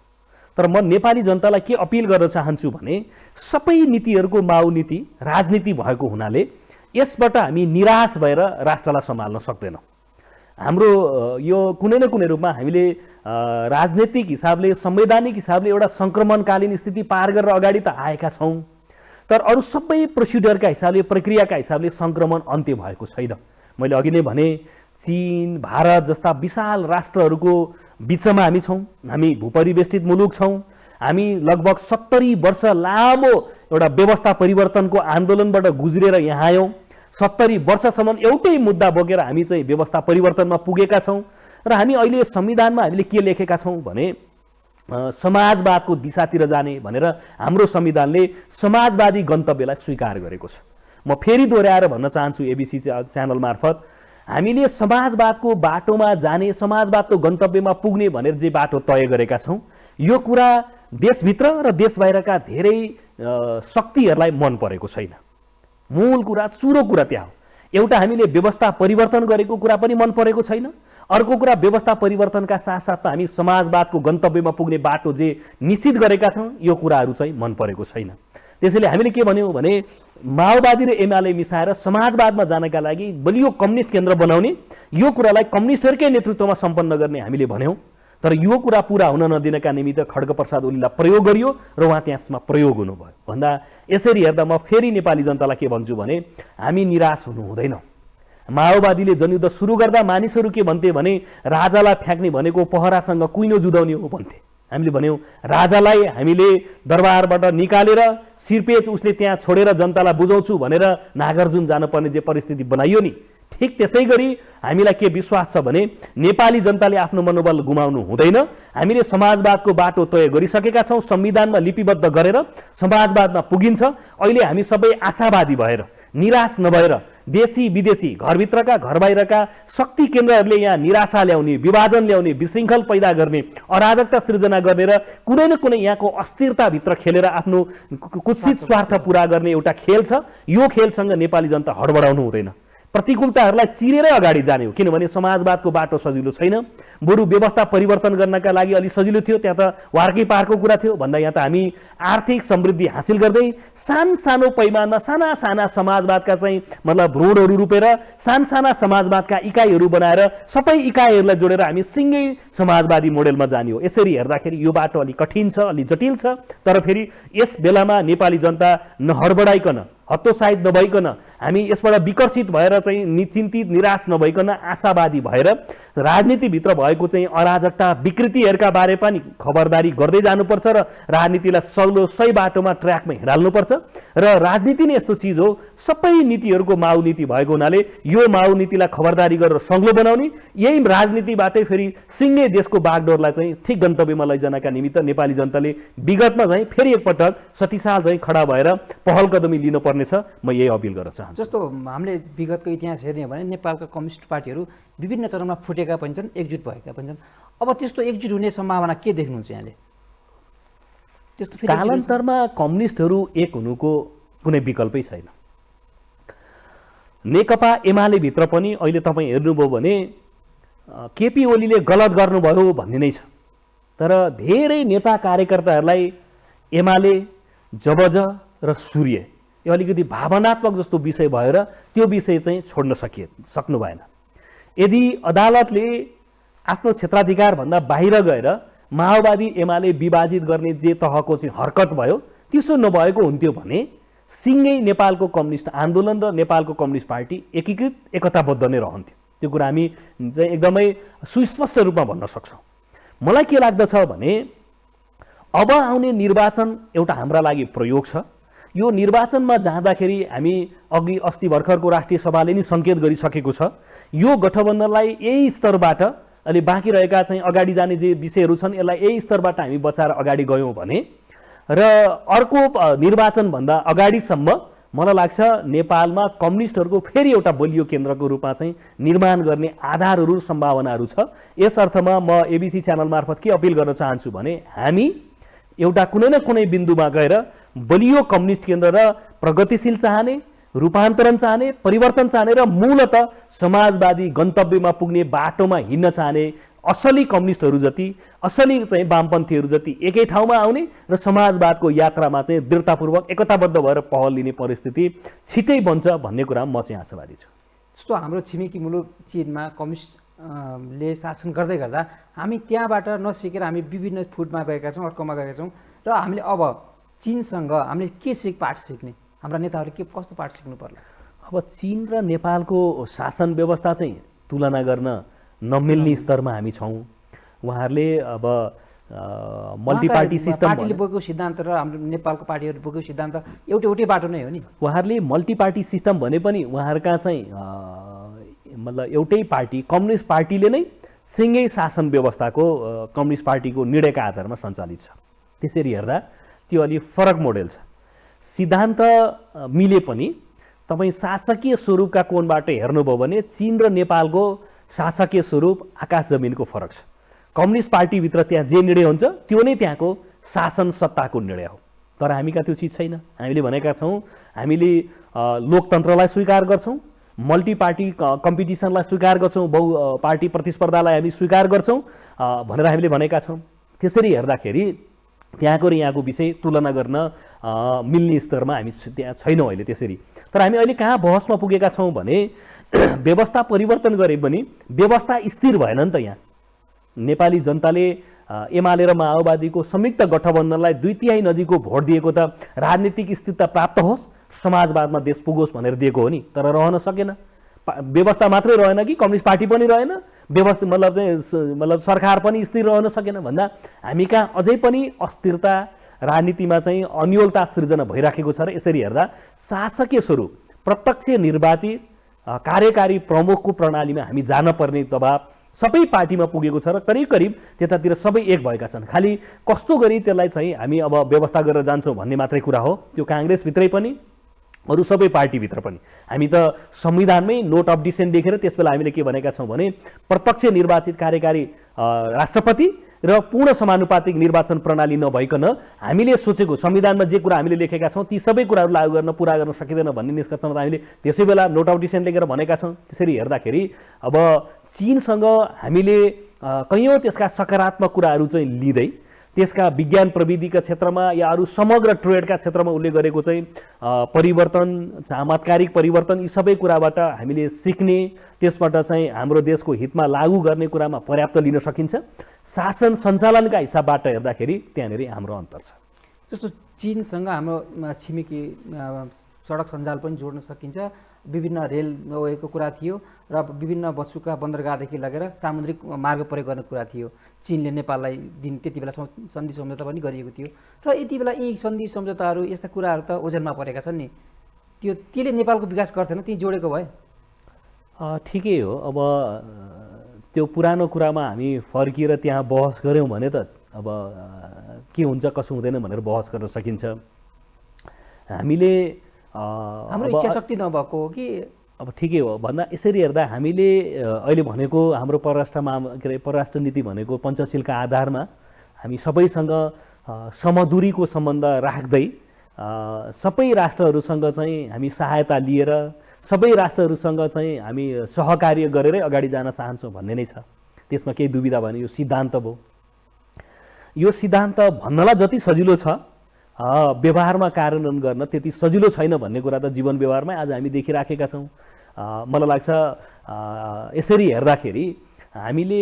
Speaker 2: तर म नेपाली जनतालाई के अपिल गर्न चाहन्छु भने सबै नीतिहरूको माउ नीति राजनीति भएको हुनाले यसबाट हामी निराश भएर राष्ट्रलाई सम्हाल्न सक्दैनौँ। हाम्रो यो कुनै न कुनै रूपमा हामीले राजनीतिक हिसाबले संवैधानिक हिसाबले एउटा सङ्क्रमणकालीन स्थिति पार गरेर अगाडि त आएका छौँ, तर अरू सबै प्रोसिड्युरका हिसाबले प्रक्रियाका हिसाबले सङ्क्रमण अन्त्य भएको छैन। मैले अघि नै भने चीन भारत जस्ता विशाल राष्ट्रहरूको बिचमा हामी छौँ, हामी भूपरिवेष्टित मुलुक छौँ। हामी लगभग 70 वर्ष लामो एउटा व्यवस्था परिवर्तनको आन्दोलनबाट गुज्रेर यहाँ आयौँ। 70 वर्षसम्म एउटै मुद्दा बोकेर हामी चाहिँ व्यवस्था परिवर्तनमा पुगेका छौँ र हामी अहिले संविधानमा हामीले के लेखेका छौँ भने समाजवादको दिशातिर जाने भनेर हाम्रो संविधानले समाजवादी गन्तव्यलाई स्वीकार गरेको छ। म फेरि दोहोऱ्याएर भन्न चाहन्छु एबिसी च्यानल मार्फत हामीले समाजवादको बाटोमा जाने समाजवादको गन्तव्यमा पुग्ने भनेर जे बाटो तय गरेका छौँ यो कुरा देशभित्र र देश बाहिरका धेरै शक्तिहरूलाई मन परेको छैन। मूल कुरा चुरो कुरा त्यहाँ हो। एउटा हामीले व्यवस्था परिवर्तन गरेको कुरा पनि मन परेको छैन, अर्को कुरा व्यवस्था परिवर्तनका साथसाथमा हामी समाजवादको गन्तव्यमा पुग्ने बाटो जे निश्चित गरेका छौँ यो कुराहरू चाहिँ मन परेको छैन। त्यसैले हामीले के भन्यौँ भने माओवादी र एमाले मिसाएर समाजवादमा जानका लागि बलियो कम्युनिस्ट केन्द्र बनाउने यो कुरालाई कम्युनिस्टहरूकै नेतृत्वमा सम्पन्न गर्ने हामीले भन्यौँ। तर यो कुरा पुरा हुन नदिनका निमित्त खड्गप्रसाद ओलीलाई प्रयोग गरियो र उहाँ त्यसमा प्रयोग हुनुभयो। भन्दा यसरी हेर्दा म फेरि नेपाली जनतालाई के भन्छु भने हामी निराश हुनु हुँदैन। माओवादीले जनयुद्ध सुरु गर्दा मानिसहरू के भन्थे भने राजालाई फ्याँक्ने भनेको पहरासँग कुइनो जुदाउने हो भन्थे। हामीले भन्यौँ राजालाई हामीले दरबारबाट निकालेर सिरपेच उसले त्यहाँ छोडेर जनतालाई बुझाउँछु भनेर नागार्जुन जानुपर्ने जे परिस्थिति बनाइयो नि, ठिक त्यसै गरी हामीलाई के विश्वास छ भने नेपाली जनताले आफ्नो मनोबल गुमाउनु हुँदैन। हामीले समाजवादको बाटो तय गरिसकेका छौँ, संविधानमा लिपिबद्ध गरेर समाजवादमा पुगिन्छ। अहिले हामी सबै आशावादी भएर निराश नभएर देशी विदेशी घरभित्रका घर बाहिरका शक्ति केन्द्रहरूले यहाँ निराशा ल्याउने, विभाजन ल्याउने, विशृङ्खल पैदा गर्ने, अराजकता सृजना गर्ने र कुनै न कुनै यहाँको अस्थिरताभित्र खेलेर आफ्नो कुत्सित स्वार्थ पुरा गर्ने एउटा खेल छ। यो खेलसँग नेपाली जनता हडबडाउनु हुँदैन, प्रतिकूलताहरूलाई चिरेरै अगाडि जाने हो। किनभने समाजवादको बाटो सजिलो छैन, बरु व्यवस्था परिवर्तन गर्नका लागि अलि सजिलो थियो, त्यहाँ त वार्कै पारको कुरा थियो। भन्दा यहाँ त हामी आर्थिक समृद्धि हासिल गर्दै सानो पैमानमा साना साना समाजवादका चाहिँ मतलब भ्रूणहरू रोपेर साना समाजवादका इकाइहरू बनाएर सबै इकाइहरूलाई जोडेर हामी सिङ्गै समाजवादी मोडेलमा जाने हो। यसरी हेर्दाखेरि यो बाटो अलि कठिन छ, अलि जटिल छ। तर फेरि यस बेलामा नेपाली जनता नहडबडाइकन हतोत्साहित नभइकन हामी यसबाट विकर्षित भएर चाहिँ चिन्तित निराश नभइकन आशावादी भएर राजनीतिभित्र भएको चाहिँ अराजकता विकृतिहरूका बारे पनि खबरदारी गर्दै जानुपर्छ र राजनीतिलाई सल्लो सही बाटोमा ट्र्याकमा हिँडाल्नुपर्छ। र राजनीति नै यस्तो चिज हो, सबै नीतिहरूको माउ नीति भएको हुनाले यो माउ नीतिलाई खबरदारी गरेर सङ्लो बनाउने, यही राजनीतिबाटै फेरि सिङ्गै देशको बागडोरलाई चाहिँ ठिक गन्तव्यमा लैजानका निमित्त नेपाली जनताले विगतमा चाहिँ फेरि एकपटक सतीसाल चाहिँ खडा भएर पहल कदमी लिनुपर्नेछ। म यही अपिल गर्न चाहन्छु।
Speaker 1: जस्तो हामीले विगतको इतिहास हेर्ने हो भने नेपालका कम्युनिस्ट पार्टीहरू विभिन्न चरणमा फुटेका पनि छन्, एकजुट भएका पनि छन्। अब त्यस्तो एकजुट हुने सम्भावना के देख्नुहुन्छ यहाँले? त्यस्तो
Speaker 2: कालान्तरमा कम्युनिस्टहरू एक हुनुको कुनै विकल्पै छैन। नेकपा एमाले भित्र पनि अहिले तपाईँ हेर्नुभयो भने केपी ओलीले गलत गर्नुभयो भन्ने नै छ। तर धेरै नेता कार्यकर्ताहरूलाई एमाले, जबज र सूर्य यो अलिकति भावनात्मक जस्तो विषय भएर त्यो विषय चाहिँ छोड्न सक्नु भएन। यदि अदालतले आफ्नो क्षेत्राधिकारभन्दा बाहिर गएर माओवादी एमाले विभाजित गर्ने जे तहको चाहिँ हरकत भयो त्यसो नभएको हुन्थ्यो भने सिँगै नेपालको कम्युनिस्ट आन्दोलन र नेपालको कम्युनिस्ट पार्टी एकीकृत एकताबद्ध नै रहन्थ्यो। त्यो कुरा हामी चाहिँ एकदमै सुस्पष्ट रूपमा भन्न सक्छौँ। मलाई के लाग्दछ भने अब आउने निर्वाचन एउटा हाम्रा लागि प्रयोग छ। यो निर्वाचनमा जाँदाखेरि हामी अघि अस्ति भर्खरको राष्ट्रिय सभाले नि सङ्केत गरिसकेको छ, यो गठबन्धनलाई यही स्तरबाट अहिले बाँकी रहेका चाहिँ अगाडि जाने जे विषयहरू छन् यसलाई यही स्तरबाट हामी बचाएर अगाडि गयौँ भने र अर्को निर्वाचनभन्दा अगाडिसम्म मलाई लाग्छ नेपालमा कम्युनिस्टहरूको फेरि एउटा बलियो केन्द्रको रूपमा चाहिँ निर्माण गर्ने आधारहरू सम्भावनाहरू छ। यस अर्थमा म एबिसी च्यानल मार्फत के अपिल गर्न चाहन्छु भने हामी एउटा कुनै न कुनै बिन्दुमा गएर बलियो कम्युनिस्ट केन्द्र र प्रगतिशील चाहने, रूपान्तरण चाहने, परिवर्तन चाहने र मूलत समाजवादी गन्तव्यमा पुग्ने बाटोमा हिँड्न चाहने असली कम्युनिस्टहरू जति, असली चाहिँ वामपन्थीहरू जति एकै ठाउँमा आउने र समाजवादको यात्रामा चाहिँ दृढतापूर्वक एकताबद्ध भएर पहल लिने परिस्थिति छिटै बन्छ भन्ने कुरा म चाहिँ आशावादी छु।
Speaker 1: जस्तो हाम्रो छिमेकी मुलुक चीनमा कम्युनिस्टले शासन गर्दै गर्दा हामी त्यहाँबाट नसिकेर हामी विभिन्न फुडमा गएका छौँ, अर्कोमा गएका छौँ र हामीले अब चीनसँग हामीले के पाठ सिक्ने, हाम्रा नेताहरूले के कस्तो पाठ सिक्नु पर्ला?
Speaker 2: अब चीन र नेपालको शासन व्यवस्था चाहिँ तुलना गर्न नमिल्ने स्तरमा हामी छौँ। उहाँहरूले अब मल्टिपार्टी सिस्टम
Speaker 1: पार्टीले बोकेको सिद्धान्त र हाम्रो नेपालको पार्टीहरूले बोकेको सिद्धान्त एउटै बाटो नै हो नि।
Speaker 2: उहाँहरूले मल्टिपार्टी सिस्टम भने पनि उहाँहरूका चाहिँ मतलब एउटै पार्टी कम्युनिस्ट पार्टीले नै सिँगै शासन व्यवस्थाको कम्युनिस्ट पार्टीको निर्णयका आधारमा सञ्चालित छ। त्यसरी हेर्दा त्यो अलि फरक मोडेल छ। सिद्धान्त मिले पनि तपाईँ शासकीय स्वरूपका कोणबाट हेर्नुभयो भने चीन र नेपालको शासकीय स्वरूप आकाश जमिनको फरक छ। कम्युनिस्ट पार्टीभित्र त्यहाँ जे निर्णय हुन्छ त्यो नै त्यहाँको शासन सत्ताको निर्णय हो। तर हामी कहाँ त्यो चिज छैन। हामीले भनेका छौँ हामीले लोकतन्त्रलाई स्वीकार गर्छौँ, मल्टी पार्टी कम्पिटिसनलाई स्वीकार गर्छौँ, बहु पार्टी प्रतिस्पर्धालाई हामी स्वीकार गर्छौँ भनेर हामीले भनेका छौँ। त्यसरी हेर्दाखेरि त्यहाँको र यहाँको विषय तुलना गर्न मिल्ने स्तरमा हामी त्यहाँ छैनौँ अहिले। त्यसरी तर हामी अहिले कहाँ बहसमा पुगेका छौँ भने व्यवस्था परिवर्तन गरे पनि व्यवस्था स्थिर भएन नि त। यहाँ नेपाली जनताले एमाले र माओवादीको संयुक्त गठबन्धनलाई 2/3 नजिकको भोट दिएको त राजनीतिक स्थिरता प्राप्त होस्, समाजवादमा देश पुगोस् भनेर दिएको हो नि। तर रहन सकेन। व्यवस्था मात्रै रहेन कि कम्युनिस्ट पार्टी पनि रहेन, व्यवस्था मतलब सरकार पनि स्थिर रहन सकेन भन्दा हामी कहाँ अझै पनि अस्थिरता राजनीतिमा चाहिँ अन्योलता सृजना भइराखेको छ। र यसरी हेर्दा शासकीय स्वरूप प्रत्यक्ष निर्वाचित कार्यकारी प्रमुखको प्रणालीमा हामी जान पर्ने दबाब सबै पार्टीमा पुगेको छ र करिब करिब त्यतातिर सबै एक भएका छन्। खालि कस्तो गरी त्यसलाई चाहिँ हामी अब व्यवस्था गरेर जान्छौँ भन्ने मात्रै कुरा हो। त्यो काङ्ग्रेसभित्रै पनि अरू सबै पार्टीभित्र पनि हामी त संविधानमै नोट अफ डिसेन्ट देखेर त्यसबेला हामीले के भनेका छौँ भने प्रत्यक्ष निर्वाचित कार्यकारी राष्ट्रपति र पूर्ण समानुपातिक निर्वाचन प्रणाली नभइकन हामीले सोचेको संविधानमा जे कुरा हामीले लेखेका छौँ ती सबै कुराहरू लागू गर्न पुरा गर्न सकिँदैन भन्ने निष्कर्षमा हामीले त्यसै बेला नोट अफ डिसेन्ट लेखेर भनेका छौँ। त्यसरी हेर्दाखेरि अब चीनसँग हामीले कैयौँ त्यसका सकारात्मक कुराहरू चाहिँ लिँदै त्यसका विज्ञान प्रविधिका क्षेत्रमा या अरू समग्र ट्रेडका क्षेत्रमा उसले गरेको चाहिँ परिवर्तन, चमत्कारिक परिवर्तन, यी सबै कुराबाट हामीले सिक्ने, त्यसबाट चाहिँ हाम्रो देशको हितमा लागू गर्ने कुरामा पर्याप्त लिन सकिन्छ। शासन सञ्चालनका हिसाबबाट हेर्दाखेरि त्यहाँनिर हाम्रो अन्तर छ।
Speaker 1: जस्तो चीनसँग हाम्रो छिमेकी सडक सञ्जाल पनि जोड्न सकिन्छ, विभिन्न रेलवेको कुरा थियो र विभिन्न बसुका बन्दरगाहदेखि लगेर सामुद्रिक मार्ग प्रयोग गर्ने कुरा थियो। चीनले नेपाललाई त्यति बेला सन्धि सम्झौता पनि गरिएको थियो र यति बेला यी सन्धि सम्झौताहरू यस्ता कुराहरू त ओजनमा परेका छन् नि, त्यसले नेपालको विकास गर्थेन, ती जोडेको भए
Speaker 2: ठिकै हो। अब त्यो पुरानो कुरामा हामी फर्किएर त्यहाँ बहस गऱ्यौँ भने त अब के हुन्छ कसो हुँदैन भनेर बहस गर्न सकिन्छ। हामीले
Speaker 1: हाम्रो इच्छा शक्ति नभएको हो कि
Speaker 2: अब ठिकै हो भन्दा यसरी हेर्दा हामीले अहिले भनेको हाम्रो परराष्ट्र नीति भनेको पञ्चशीलका आधारमा हामी सबैसँग समदूरीको सम्बन्ध राख्दै सबै राष्ट्रहरूसँग चाहिँ हामी सहायता लिएर सबै राष्ट्रहरूसँग चाहिँ हामी सहकार्य गरेरै अगाडि जान चाहन्छौँ भन्ने नै छ। त्यसमा केही दुविधा भएन, यो सिद्धान्त भयो। यो सिद्धान्त भन्नलाई जति सजिलो छ व्यवहारमा कार्यान्वयन गर्न त्यति सजिलो छैन भन्ने कुरा त जीवन व्यवहारमै आज हामी देखिराखेका छौँ। मलाई लाग्छ यसरी हेर्दाखेरि हामीले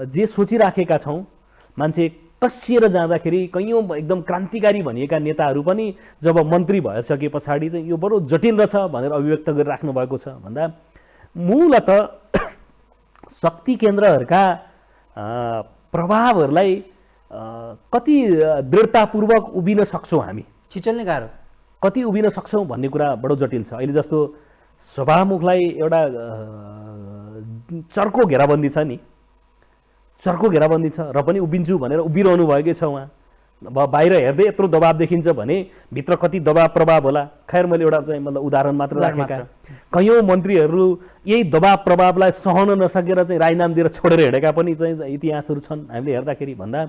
Speaker 2: जे सोचिराखेका छौँ, मान्छे कसिएर जाँदाखेरि कैयौँ एकदम क्रान्तिकारी भनिएका नेताहरू पनि जब मन्त्री भइसके पछाडि चाहिँ यो बडो जटिल रहेछ भनेर अभिव्यक्त गरिराख्नु भएको छ भन्दा मूलत शक्ति केन्द्रहरूका प्रभावहरूलाई कति दृढतापूर्वक उभिन सक्छौँ, हामी
Speaker 1: छिचल्ने गाह्रो
Speaker 2: कति उभिन सक्छौँ भन्ने कुरा बडो जटिल छ। अहिले जस्तो सभामुखलाई एउटा चर्को घेराबन्दी छ नि, चर्को घेराबन्दी छ र पनि उभिन्छु भनेर उभिरहनु भएकै छ उहाँ। अब बाहिर हेर्दै यत्रो दबाब देखिन्छ भने भित्र कति दबाब प्रभाव होला। खैर मैले एउटा चाहिँ मतलब उदाहरण मात्र राखेका। कैयौँ मन्त्रीहरू यही दबाब प्रभावलाई सहन नसकेर चाहिँ राजीनामा दिएर छोडेर हिँडेका पनि चाहिँ इतिहासहरू छन् हामीले हेर्दाखेरि भन्दा।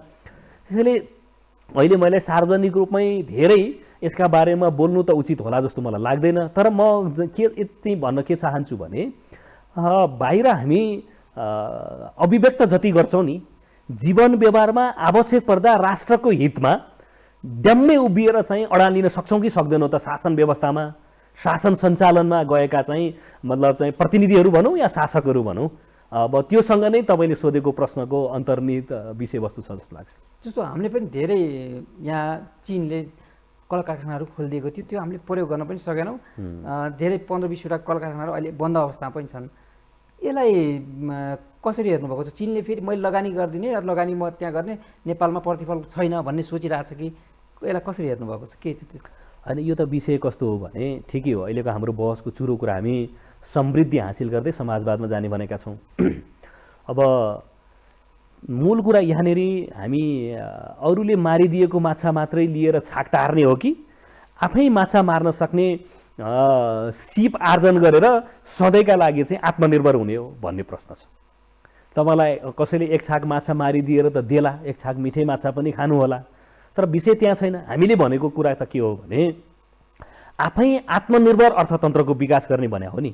Speaker 2: त्यसैले अहिले मैले सार्वजनिक रूपमै धेरै यसका बारेमा बोल्नु त उचित होला जस्तो मलाई लाग्दैन। तर म के यति भन्न के चाहन्छु भने बाहिर हामी अभिव्यक्त जति गर्छौँ नि, जीवन व्यवहारमा आवश्यक पर्दा राष्ट्रको हितमा ड्याम्मै उभिएर चाहिँ अडान लिन सक्छौँ कि सक्दैनौँ त? शासन व्यवस्थामा, शासन सञ्चालनमा गएका चाहिँ मतलब चाहिँ प्रतिनिधिहरू भनौँ या शासकहरू भनौँ, अब त्योसँग नै तपाईँले सोधेको प्रश्नको अन्तर्निहित विषयवस्तु छ जस्तो लाग्छ।
Speaker 1: जस्तो हामीले पनि धेरै यहाँ चिनले कल कारखानाहरू खोलिदिएको थियो, त्यो हामीले प्रयोग गर्न पनि सकेनौँ। धेरै 15-20वटा कल कारखानाहरू अहिले बन्द अवस्थामा पनि छन्। यसलाई कसरी हेर्नुभएको छ? चिनले फेरि मैले लगानी गरिदिने र लगानी म त्यहाँ गर्ने, नेपालमा प्रतिफल छैन भन्ने सोचिरहेको छ कि यसलाई कसरी हेर्नुभएको छ? के छ त्यस्तो?
Speaker 2: होइन, यो त विषय कस्तो हो भने ठिकै हो, अहिलेको हाम्रो बहसको चुरो कुरा हामी समृद्धि हासिल गर्दै समाजवादमा जाने भनेका छौँ। अब मूल कुरा यहाँनिर हामी अरूले मारिदिएको माछा मात्रै लिएर छाक टार्ने हो कि आफै माछा मार्न सक्ने सिप आर्जन गरेर सधैँका लागि चाहिँ आत्मनिर्भर हुने हो भन्ने प्रश्न छ। तपाईँलाई कसैले एक छाक माछा मारिदिएर त देला, एक छाक मिठै माछा पनि खानु होला, तर विषय त्यहाँ छैन। हामीले भनेको कुरा त के हो भने आफै आत्मनिर्भर अर्थतन्त्रको विकास गर्ने भने हो नि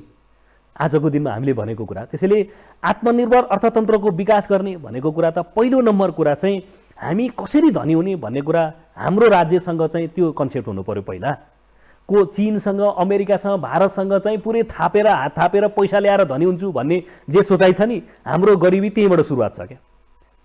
Speaker 2: आजको दिनमा हामीले भनेको कुरा। त्यसैले आत्मनिर्भर अर्थतन्त्रको विकास गर्ने भनेको कुरा त पहिलो नम्बर कुरा चाहिँ हामी कसरी धनी हुने भन्ने कुरा हाम्रो राज्यसँग चाहिँ त्यो कन्सेप्ट हुनु पर्यो पहिला। को चीनसँग, अमेरिकासँग, भारतसँग चाहिँ पुरै थापेर हात थापेर पैसा ल्याएर धनी हुन्छु भन्ने जे सोचाइ छ नि, हाम्रो गरिबी त्यहीँबाट सुरुवात छ क्या।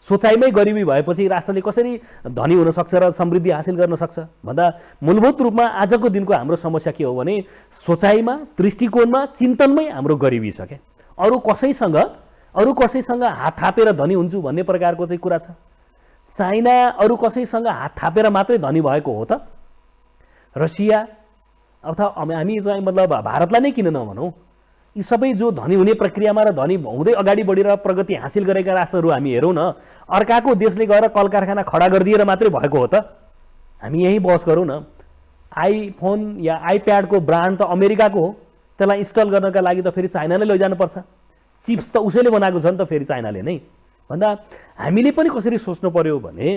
Speaker 2: सोचाइमै गरिबी भएपछि राष्ट्रले कसरी धनी हुन सक्छ र समृद्धि हासिल गर्न सक्छ भन्दा मूलभूत रूपमा आजको दिनको हाम्रो समस्या के हो भने सोचाइमा, दृष्टिकोणमा, चिन्तनमै हाम्रो गरिबी छ क्या। अरू कसैसँग हात थापेर धनी हुन्छु भन्ने प्रकारको चाहिँ कुरा छ। चाइना अरू कसैसँग हात थापेर मात्रै धनी भएको हो त? रसिया अथवा हामी चाहिँ मतलब भारतलाई नै किन नभनौँ, यी सबै जो धनी हुने प्रक्रियामा र धनी हुँदै अगाडि बढेर प्रगति हासिल गरेका राष्ट्रहरू हामी हेरौँ न, अर्काको देशले गएर कल कारखाना खडा गरिदिएर मात्रै भएको हो त? हामी यही बहस गरौँ न। आइफोन या आइप्याडको ब्रान्ड त अमेरिकाको हो, त्यसलाई इन्स्टल गर्नका लागि त फेरि चाइनाले लैजानुपर्छ। चिप्स त उसैले बनाएको छ नि त फेरि चाइनाले नै। भन्दा हामीले पनि कसरी सोच्नु पर्यो भने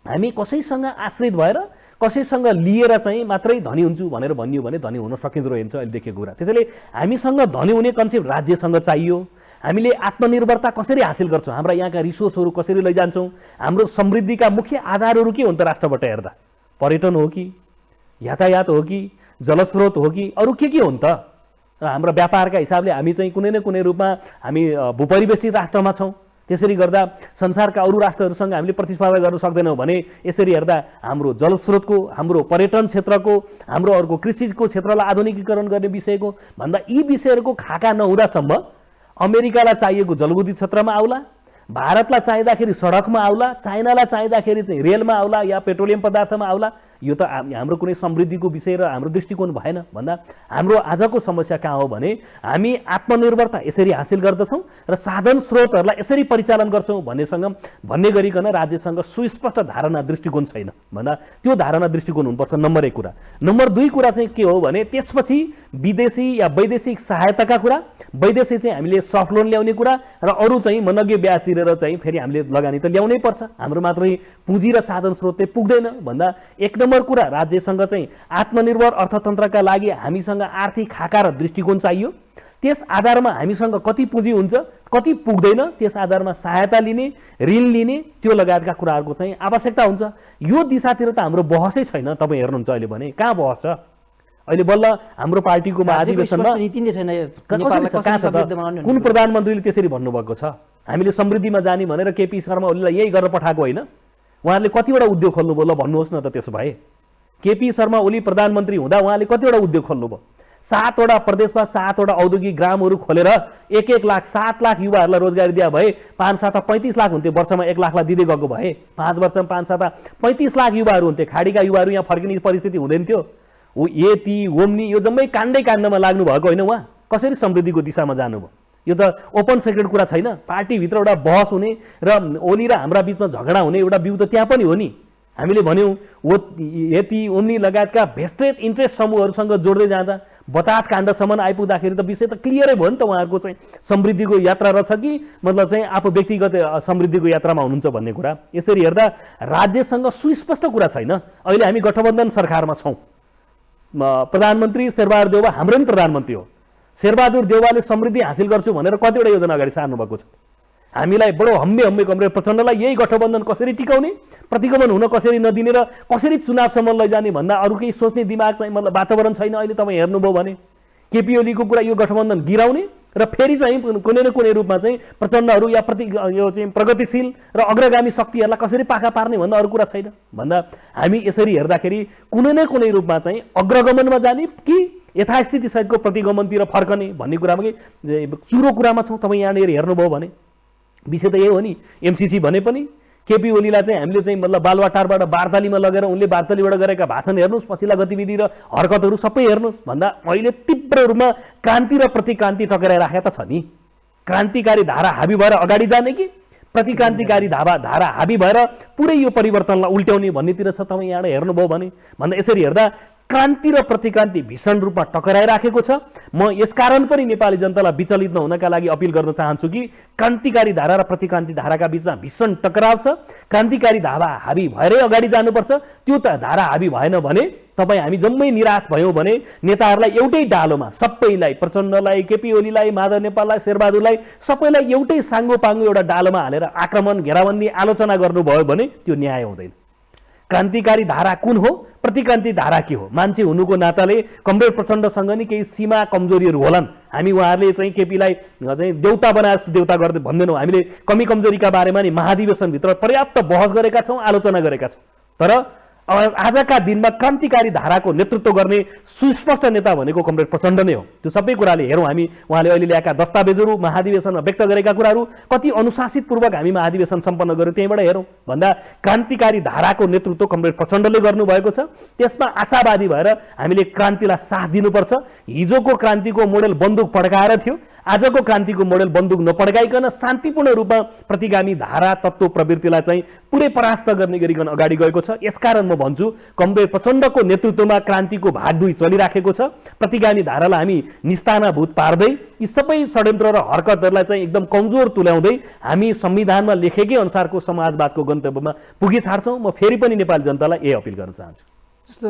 Speaker 2: हामी कसैसँग आश्रित भएर कसैसँग लिएर चाहिँ मात्रै धनी हुन्छु भनेर भनियो भने धनी हुन सकिँदो रहेछ अहिले देखेको कुरा। त्यसैले हामीसँग धनी हुने कन्सेप्ट राज्यसँग चाहियो। हामीले आत्मनिर्भरता कसरी हासिल गर्छौँ, हाम्रा यहाँका रिसोर्सहरू कसरी लैजान्छौँ, हाम्रो समृद्धिका मुख्य आधारहरू के हुन् त राष्ट्रबाट हेर्दा? पर्यटन हो कि, यातायात हो कि, जलस्रोत हो कि, अरू के हुन् त? हाम्रो व्यापारका हिसाबले हामी चाहिँ कुनै न कुनै रूपमा हामी भूपरिवेष्टित राष्ट्रमा छौँ। त्यसरी गर्दा संसारका अरू राष्ट्रहरूसँग हामीले प्रतिस्पर्धा गर्न सक्दैनौँ भने यसरी हेर्दा हाम्रो जलस्रोतको, हाम्रो पर्यटन क्षेत्रको, हाम्रो अर्को कृषिको क्षेत्रलाई आधुनिकीकरण गर्ने विषयको भन्दा यी विषयहरूको खाका नहुँदासम्म अमेरिकालाई चाहिएको जलविद्युत क्षेत्रमा आउला, भारतलाई चाहिँदाखेरि सडकमा आउला, चाइनालाई चाहिँदाखेरि चाहिँ रेलमा आउला या पेट्रोलियम पदार्थमा आउला। यो त हाम्रो कुनै समृद्धिको विषय र हाम्रो दृष्टिकोण भएन भन्दा हाम्रो आजको समस्या कहाँ हो भने हामी आत्मनिर्भरता यसरी हासिल गर्दछौँ र साधन स्रोतहरूलाई यसरी परिचालन गर्छौँ भन्ने गरिकन राज्यसँग सुस्पष्ट धारणा दृष्टिकोण छैन भन्दा त्यो धारणा दृष्टिकोण हुनुपर्छ नम्बर 1 कुरा। नम्बर 2 कुरा चाहिँ के हो भने त्यसपछि विदेशी या वैदेशिक सहायताका कुरा, वैदेशिक चाहिँ हामीले सफ्ट लोन ल्याउने कुरा र अरू चाहिँ मनग्य ब्याज तिरेर चाहिँ फेरि हामीले लगानी त ल्याउनै पर्छ। हाम्रो मात्रै पुँजी र साधन स्रोत चाहिँ पुग्दैन भन्दा 1 नम्बर कुरा राज्यसँग चाहिँ आत्मनिर्भर अर्थतन्त्रका लागि हामीसँग आर्थिक खाका र दृष्टिकोण चाहियो। त्यस आधारमा हामीसँग कति पुँजी हुन्छ कति पुग्दैन त्यस आधारमा सहायता लिने ऋण लिने त्यो लगायतका कुराहरूको चाहिँ आवश्यकता हुन्छ। यो दिशातिर त हाम्रो बहसै छैन। तपाईँ हेर्नुहुन्छ अहिले भने कहाँ बहस छ? अहिले बल्ल हाम्रो पार्टीको महाधिवेशनमा कुन प्रधानमन्त्रीले त्यसरी भन्नुभएको छ? हामीले समृद्धिमा जाने भनेर केपी शर्मा ओलीलाई यही गरेर पठाएको होइन? उहाँहरूले कतिवटा उद्योग खोल्नुभयो ल भन्नुहोस् न त। त्यसो भए केपी शर्मा ओली प्रधानमन्त्री हुँदा उहाँले कतिवटा उद्योग खोल्नुभयो? 7 वटा प्रदेशमा 7 वटा औद्योगिक ग्रामहरू खोलेर 1-1 लाख 7 लाख युवाहरूलाई रोजगारी दिए भए 5-7 35 लाख हुन्थे। वर्षमा 1 लाखलाई दिँदै गएको भए 5 वर्षमा 5-7 35 लाख युवाहरू हुन्थे। खाडीका युवाहरू यहाँ फर्किने परिस्थिति हुँदैन थियो। यति ओम्नी यो जम्मै काण्डमा लाग्नु भएको होइन? उहाँ कसरी समृद्धिको दिशामा जानुभयो? यो त ओपन सेक्रेट कुरा छैन। पार्टीभित्र एउटा बहस हुने र ओली र हाम्रा बिचमा झगडा हुने एउटा बिउ त त्यहाँ पनि हो नि। हामीले भन्यौँ यति ओम्नी लगायतका भेस्टेड इन्ट्रेस्ट समूहहरूसँग जोड्दै जाँदा बतास काण्डसम्म आइपुग्दाखेरि त विषय त क्लियरै भयो नि त। उहाँहरूको चाहिँ समृद्धिको यात्रा रहेछ कि मतलब चाहिँ आफू व्यक्तिगत समृद्धिको यात्रामा हुनुहुन्छ भन्ने कुरा। यसरी हेर्दा राज्यसँग सुस्पष्ट कुरा छैन। अहिले हामी गठबन्धन सरकारमा छौँ। प्रधानमन्त्री शेरबहादुर देउवा हाम्रो नि प्रधानमन्त्री हो। शेरबहादुर देउवाले समृद्धि हासिल गर्छु भनेर कतिवटा योजना अगाडि सार्नु भएको छ। हामीलाई बडो हम्मे कमरेड प्रचण्डलाई यही गठबन्धन कसरी टिकाउने, प्रतिगमन हुन कसरी नदिने र कसरी चुनावसम्म लैजाने भन्दा अरू केही सोच्ने दिमाग चाहिँ मतलब वातावरण छैन। अहिले तपाईँ हेर्नुभयो भने केपी ओलीको कुरा यो गठबन्धन गिराउने र फेरि चाहिँ कुनै न कुनै रूपमा चाहिँ प्रचण्डहरू या यो चाहिँ प्रगतिशील र अग्रगामी शक्तिहरूलाई कसरी पाखा पार्ने भन्दा अरू कुरा छैन। भन्दा हामी यसरी हेर्दाखेरि कुनै न कुनै रूपमा चाहिँ अग्रगमनमा जाने कि यथास्थिति सहितको प्रतिगमनतिर फर्कने भन्ने कुरामा कि चुरो कुरामा छौँ। तपाईँ यहाँनिर हेर्नुभयो भने विषय त यही हो नि। एमसिसी भने पनि केपी ओलीलाई चाहिँ हामीले चाहिँ मतलब बालुवाटारबाट बार्तालीमा लगेर उनले बार्तालीबाट गरेका भाषण हेर्नुहोस्, पछिल्ला गतिविधि र हरकतहरू सबै हेर्नुहोस्। भन्दा अहिले तीव्र रूपमा क्रान्ति र प्रतिक्रान्ति टक्राइराखेका त छ नि। क्रान्तिकारी धारा हाबी भएर अगाडि जाने कि प्रतिक्रान्तिकारी धारा हाबी भएर पुरै यो परिवर्तनलाई उल्ट्याउने भन्नेतिर छ। तपाईँ यहाँ हेर्नुभयो भने भन्दा यसरी हेर्दा क्रान्ति र प्रतिक्रान्ति भीषण रूपमा टकराइराखेको छ। म यसकारण पनि नेपाली जनतालाई विचलित नहुनका लागि अपिल गर्न चाहन्छु कि क्रान्तिकारी धारा र प्रतिक्रान्ति धाराका बिचमा भीषण टकराव छ। क्रान्तिकारी धारा हाबी भएरै अगाडि जानुपर्छ। त्यो त धारा हाबी भएन भने तपाईँ हामी जम्मै निराश भयौँ भने नेताहरूलाई एउटै डालोमा सबैलाई प्रचण्डलाई, केपी ओलीलाई, माधव नेपाललाई, शेरबहादुरलाई सबैलाई एउटै साङ्गो पाङ्गो एउटा डालोमा हालेर आक्रमण घेराबन्दी आलोचना गर्नुभयो भने त्यो न्याय हुँदैन। क्रान्तिकारी धारा कुन हो, प्रतिक्रान्ति धारा के हो? मान्छे हुनुको नाताले कमरेड प्रचण्डसँग नि केही सीमा कमजोरीहरू होलान्। हामी उहाँहरूले चाहिँ केपीलाई चाहिँ देउता बनाएर देउता गर्दै भन्दैनौँ। हामीले कमी कमजोरीका बारेमा नि महाधिवेशनभित्र पर्याप्त बहस गरेका छौँ, आलोचना गरेका छौँ। तर आजका दिनमा क्रान्तिकारी धाराको नेतृत्व गर्ने सुस्पष्ट नेता भनेको कमरेड प्रचण्ड नै हो। त्यो सबै कुराले हेरौँ हामी उहाँले अहिले ल्याएका दस्तावेजहरू, महाधिवेशनमा व्यक्त गरेका कुराहरू कति अनुशासितपूर्वक हामी महाधिवेशन सम्पन्न गर्यौँ त्यहीँबाट हेरौँ। भन्दा क्रान्तिकारी धाराको नेतृत्व कमरेड प्रचण्डले गर्नुभएको छ। त्यसमा आशावादी भएर हामीले क्रान्तिलाई साथ दिनुपर्छ। हिजोको क्रान्तिको मोडेल बन्दुक पड्काएर थियो, आजको क्रान्तिको मोडेल बन्दुक नपड्काइकन शान्तिपूर्ण रूपमा प्रतिगामी धारा तत्त्व प्रवृत्तिलाई चाहिँ पुरै परास्त गर्ने गरिकन अगाडि गएको छ। यसकारण म भन्छु कमरेड प्रचण्डको नेतृत्वमा क्रान्तिको भागदुई चलिराखेको छ। प्रतिगामी धारालाई हामी निस्तानाभूत पार्दै यी सबै षड्यन्त्र र हरकतहरूलाई चाहिँ एकदम कमजोर तुल्याउँदै हामी संविधानमा लेखेकै अनुसारको समाजवादको गन्तव्यमा पुगी छाड्छौँ। म फेरि पनि नेपाली जनतालाई यही अपिल गर्न चाहन्छु।
Speaker 1: जस्तो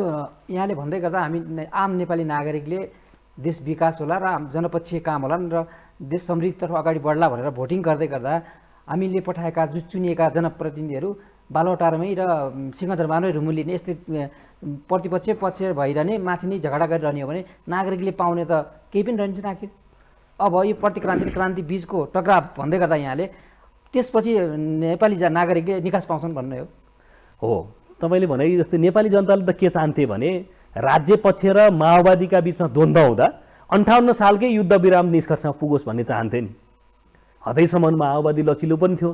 Speaker 1: यहाँले भन्दै गर्दा हामी आम नेपाली नागरिकले देश विकास होला र जनपक्षीय काम होला र देश समृद्धितर्फ अगाडि बढ्ला भनेर भोटिङ गर्दै गर्दा हामीले पठाएका चुनिएका जनप्रतिनिधिहरू बालुवाटारमै र सिंहदरबारमै रुमुलिने यस्तै प्रतिपक्ष पक्ष भइरहने माथि नै झगडा गरिरहने हो भने नागरिकले पाउने त केही पनि रहन्छ आखिर। अब यो प्रतिक्रान्ति र क्रान्ति बिचको टकराव भन्दै गर्दा यहाँले त्यसपछि नेपाली नागरिकले निकास पाउँछन् भन्ने
Speaker 2: हो। तपाईँले भने जस्तै नेपाली जनताले त के चाहन्थे भने राज्य पक्ष र माओवादीका बिचमा द्वन्द्व हुँदा 58 सालकै युद्ध विराम निष्कर्षमा पुगोस् भन्ने चाहन्थे नि। हदैसम्म माओवादी लचिलो पनि थियो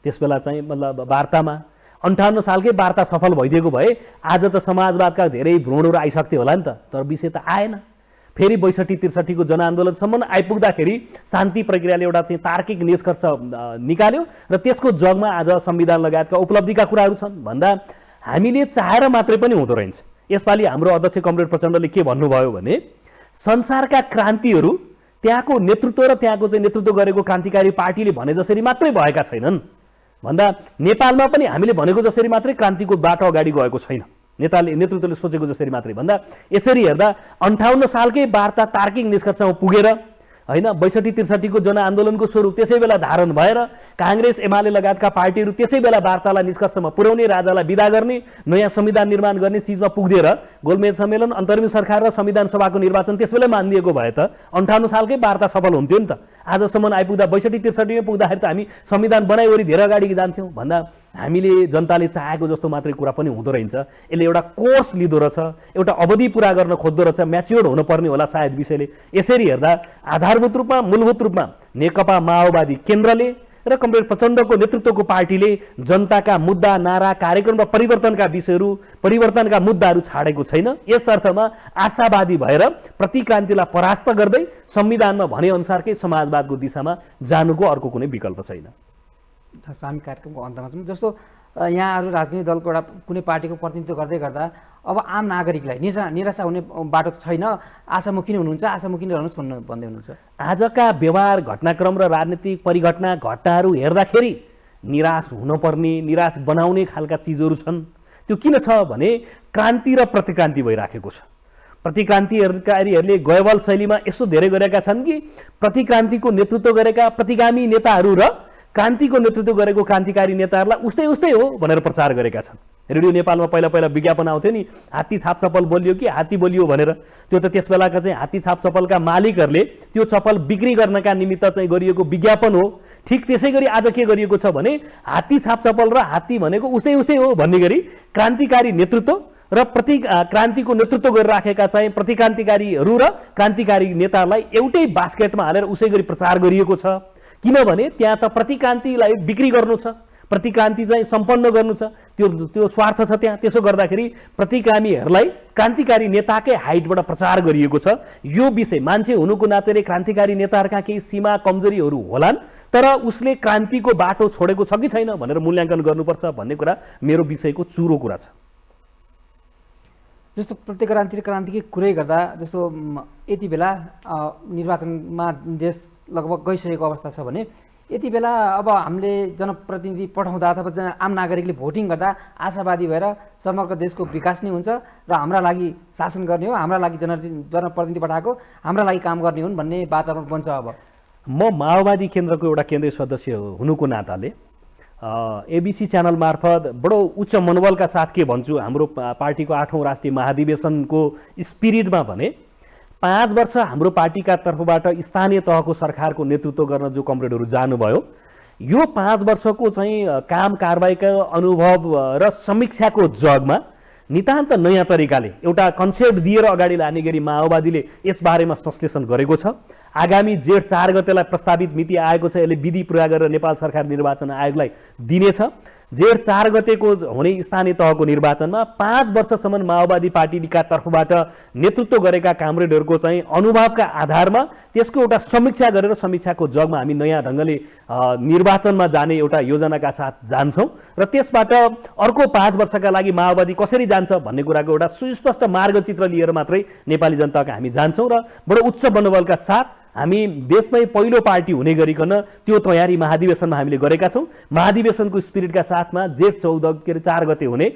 Speaker 2: त्यसबेला चाहिँ मतलब वार्तामा। 58 सालकै वार्ता सफल भइदिएको भए आज त समाजवादका धेरै भ्रूणहरू आइसक्थे होला नि त। तर विषय त आएन। फेरि 62-63 को जनआन्दोलनसम्म आइपुग्दाखेरि शान्ति प्रक्रियाले एउटा चाहिँ तार्किक निष्कर्ष निकाल्यो र त्यसको जगमा आज संविधान लगायतका उपलब्धिका कुराहरू छन्। भन्दा हामीले चाहेर मात्रै पनि हुँदो रहेछ। यसपालि हाम्रो अध्यक्ष कमरेड प्रचण्डले के भन्नुभयो भने संसारका क्रान्तिहरू त्यहाँको नेतृत्व र त्यहाँको चाहिँ नेतृत्व गरेको क्रान्तिकारी पार्टीले भने जसरी मात्रै भएका छैनन्। भन्दा नेपालमा पनि हामीले भनेको जसरी मात्रै क्रान्तिको बाटो अगाडि गएको छैन। नेतृत्वले सोचेको जसरी मात्रै। भन्दा यसरी हेर्दा 58 सालकै वार्ता तार्किक निष्कर्षमा पुगेर होइन 62-63 को जनआन्दोलनको स्वरूप त्यसै बेला धारण भएर काङ्ग्रेस एमाले लगायतका पार्टीहरू त्यसै बेला वार्तालाई निष्कर्षमा पुर्याउने, राजालाई विदा गर्ने, नयाँ संविधान निर्माण गर्ने चिजमा पुग्दिएर गोलमेज सम्मेलन, अन्तरिम सरकार र संविधान सभाको निर्वाचन त्यसबेला मानिदिएको भए त 58 सालकै वार्ता सफल हुन्थ्यो नि त। आजसम्म आइपुग्दा 62-63 मा पुग्दाखेरि त हामी संविधान बनाइवरी धेरै अगाडि जान्थ्यौँ भन्दा हामीले जनताले चाहेको जस्तो मात्रै कुरा पनि हुँदो रहेछ। यसले एउटा कोर्स लिँदो रहेछ, एउटा अवधि पुरा गर्न खोज्दो रहेछ, म्याच्योर्ड हुनुपर्ने होला सायद विषयले। यसरी हेर्दा आधारभूत रूपमा, मूलभूत रूपमा नेकपा माओवादी केन्द्रले र कमरेड प्रचण्डको नेतृत्वको पार्टीले जनताका मुद्दा, नारा, कार्यक्रम र परिवर्तनका विषयहरू, परिवर्तनका मुद्दाहरू छाडेको छैन। यस अर्थमा आशावादी भएर प्रतिक्रान्तिलाई परास्त गर्दै संविधानमा भनेअनुसारकै समाजवादको दिशामा जानुको अर्को कुनै विकल्प छैन।
Speaker 1: हामी कार्यक्रमको अन्तमा छौँ। जस्तो यहाँहरू राजनीतिक दलको एउटा कुनै पार्टीको प्रतिनिधित्व गर्दै गर्दा अब आम नागरिकलाई निराशा हुने बाटो छैन, आशामुखी नै हुनुहुन्छ, आशामुखी नै रहनुहोस् भन्दै हुनुहुन्छ।
Speaker 2: आजका व्यवहार, घटनाक्रम र राजनीतिक परिघटना घटनाहरू हेर्दाखेरि निराश हुनपर्ने, निराश बनाउने खालका चिजहरू छन्। त्यो किन छ भने क्रान्ति र प्रतिक्रान्ति भइराखेको छ। प्रतिक्रान्तिकारीहरूले गयबल शैलीमा यसो धेरै गरेका छन् कि प्रतिक्रान्तिको नेतृत्व गरेका प्रतिगामी नेताहरू र क्रान्तिको नेतृत्व गरेको क्रान्तिकारी नेताहरूलाई उस्तै उस्तै हो भनेर प्रचार गरेका छन्। रेडियो नेपालमा पहिला विज्ञापन आउँथ्यो नि, हात्ती छाप चप्पल बोलियो कि हात्ती बोलियो भनेर। त्यो त त्यस बेलाका चाहिँ हात्ती छाप चप्पलका मालिकहरूले त्यो चप्पल बिक्री गर्नका निमित्त चाहिँ गरिएको विज्ञापन हो। ठिक त्यसै गरी आज के गरिएको छ भने हात्ती छाप चप्पल र हात्ती भनेको उस्तै उस्तै हो भन्ने गरी क्रान्तिकारी नेतृत्व र क्रान्तिको नेतृत्व गरिराखेका चाहिँ प्रतिक्रान्तिकारीहरू र क्रान्तिकारी नेताहरूलाई एउटै बास्केटमा हालेर उसै गरी प्रचार गरिएको छ। किनभने त्यहाँ त प्रतिक्रान्तिलाई बिक्री गर्नु छ, प्रतिक्रान्ति चाहिँ सम्पन्न गर्नु छ, त्यो स्वार्थ छ त्यहाँ। त्यसो गर्दाखेरि प्रतिगामीहरूलाई क्रान्तिकारी नेताकै हाइटबाट प्रचार गरिएको छ। यो विषय मान्छे हुनुको नातेले क्रान्तिकारी नेताहरूका केही सीमा कमजोरीहरू होलान्, तर उसले क्रान्तिको बाटो छोडेको छ कि छैन भनेर मूल्याङ्कन गर्नुपर्छ भन्ने कुरा मेरो विषयको चुरो कुरा छ।
Speaker 1: जस्तो प्रतिक्रान्ति र क्रान्तिकै कुरै गर्दा जस्तो यति बेला निर्वाचनमा देश लगभग गइसकेको अवस्था छ भने यति बेला अब हामीले जनप्रतिनिधि पठाउँदा अथवा आम नागरिकले भोटिङ गर्दा आशावादी भएर समग्र देशको विकास नै हुन्छ र हाम्रा लागि शासन गर्ने हो, हाम्रा लागि जनप्रतिनिधि पठाएको हाम्रा लागि काम गर्ने हुन् भन्ने वातावरण बन्छ। अब
Speaker 2: म माओवादी केन्द्रको एउटा केन्द्रीय सदस्य हुनुको नाताले एबिसी च्यानल मार्फत बडो उच्च मनोबलका साथ के भन्छु, हाम्रो पार्टीको 8औं राष्ट्रिय महाधिवेशनको स्पिरिटमा भने 5 वर्ष हाम्रो पार्टीका तर्फबाट स्थानीय तहको सरकारको नेतृत्व गर्न जो कमरेडहरू जानुभयो, यो 5 वर्षको चाहिँ काम कारबाहीका अनुभव र समीक्षाको जगमा नितान्त नयाँ तरिकाले एउटा कन्सेप्ट दिएर अगाडि लाने गरी माओवादीले यसबारेमा संश्लेषण गरेको छ। आगामी जेठ 4 गतेलाई प्रस्तावित मिति आएको छ, यसले विधि पुरा गरेर नेपाल सरकार निर्वाचन आयोगलाई दिनेछ। जेठ 4 गतेको हुने स्थानीय तहको निर्वाचनमा 5 वर्षसम्म माओवादी पार्टीका तर्फबाट नेतृत्व गरेका कामरेडहरूको चाहिँ अनुभवका आधारमा त्यसको एउटा समीक्षा गरेर समीक्षाको जगमा हामी नयाँ ढङ्गले निर्वाचनमा जाने एउटा योजनाका साथ जान्छौँ र त्यसबाट अर्को 5 वर्षका लागि माओवादी कसरी जान्छ भन्ने कुराको एउटा सुस्पष्ट मार्गचित्र लिएर मात्रै नेपाली जनताका हामी जान्छौँ र बडो उच्च मनोबलका साथ हामी देशमै पहिलो पार्टी हुने गरिकन त्यो तयारी महाधिवेशनमा हामीले गरेका छौँ। महाधिवेशनको स्पिरिटका साथमा जेठ 4 गते हुने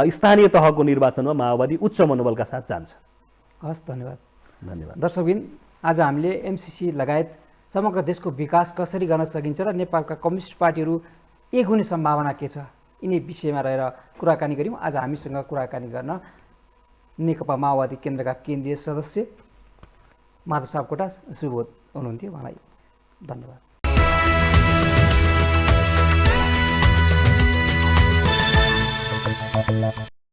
Speaker 2: स्थानीय तहको निर्वाचनमा माओवादी उच्च मनोबलका साथ जान्छ।
Speaker 1: हस्, धन्यवाद।
Speaker 2: धन्यवाद।
Speaker 1: दर्शकबिन, आज हामीले एमसिसी लगायत समग्र देशको विकास कसरी गर्न सकिन्छ र नेपालका कम्युनिस्ट पार्टीहरू एक हुने सम्भावना के छ, यिनै विषयमा रहेर कुराकानी गऱ्यौँ। आज हामीसँग कुराकानी गर्न नेकपा माओवादी केन्द्रका केन्द्रीय सदस्य माधव सापकोटा सुबोध हुनुहुन्थ्यो। उहाँलाई धन्यवाद।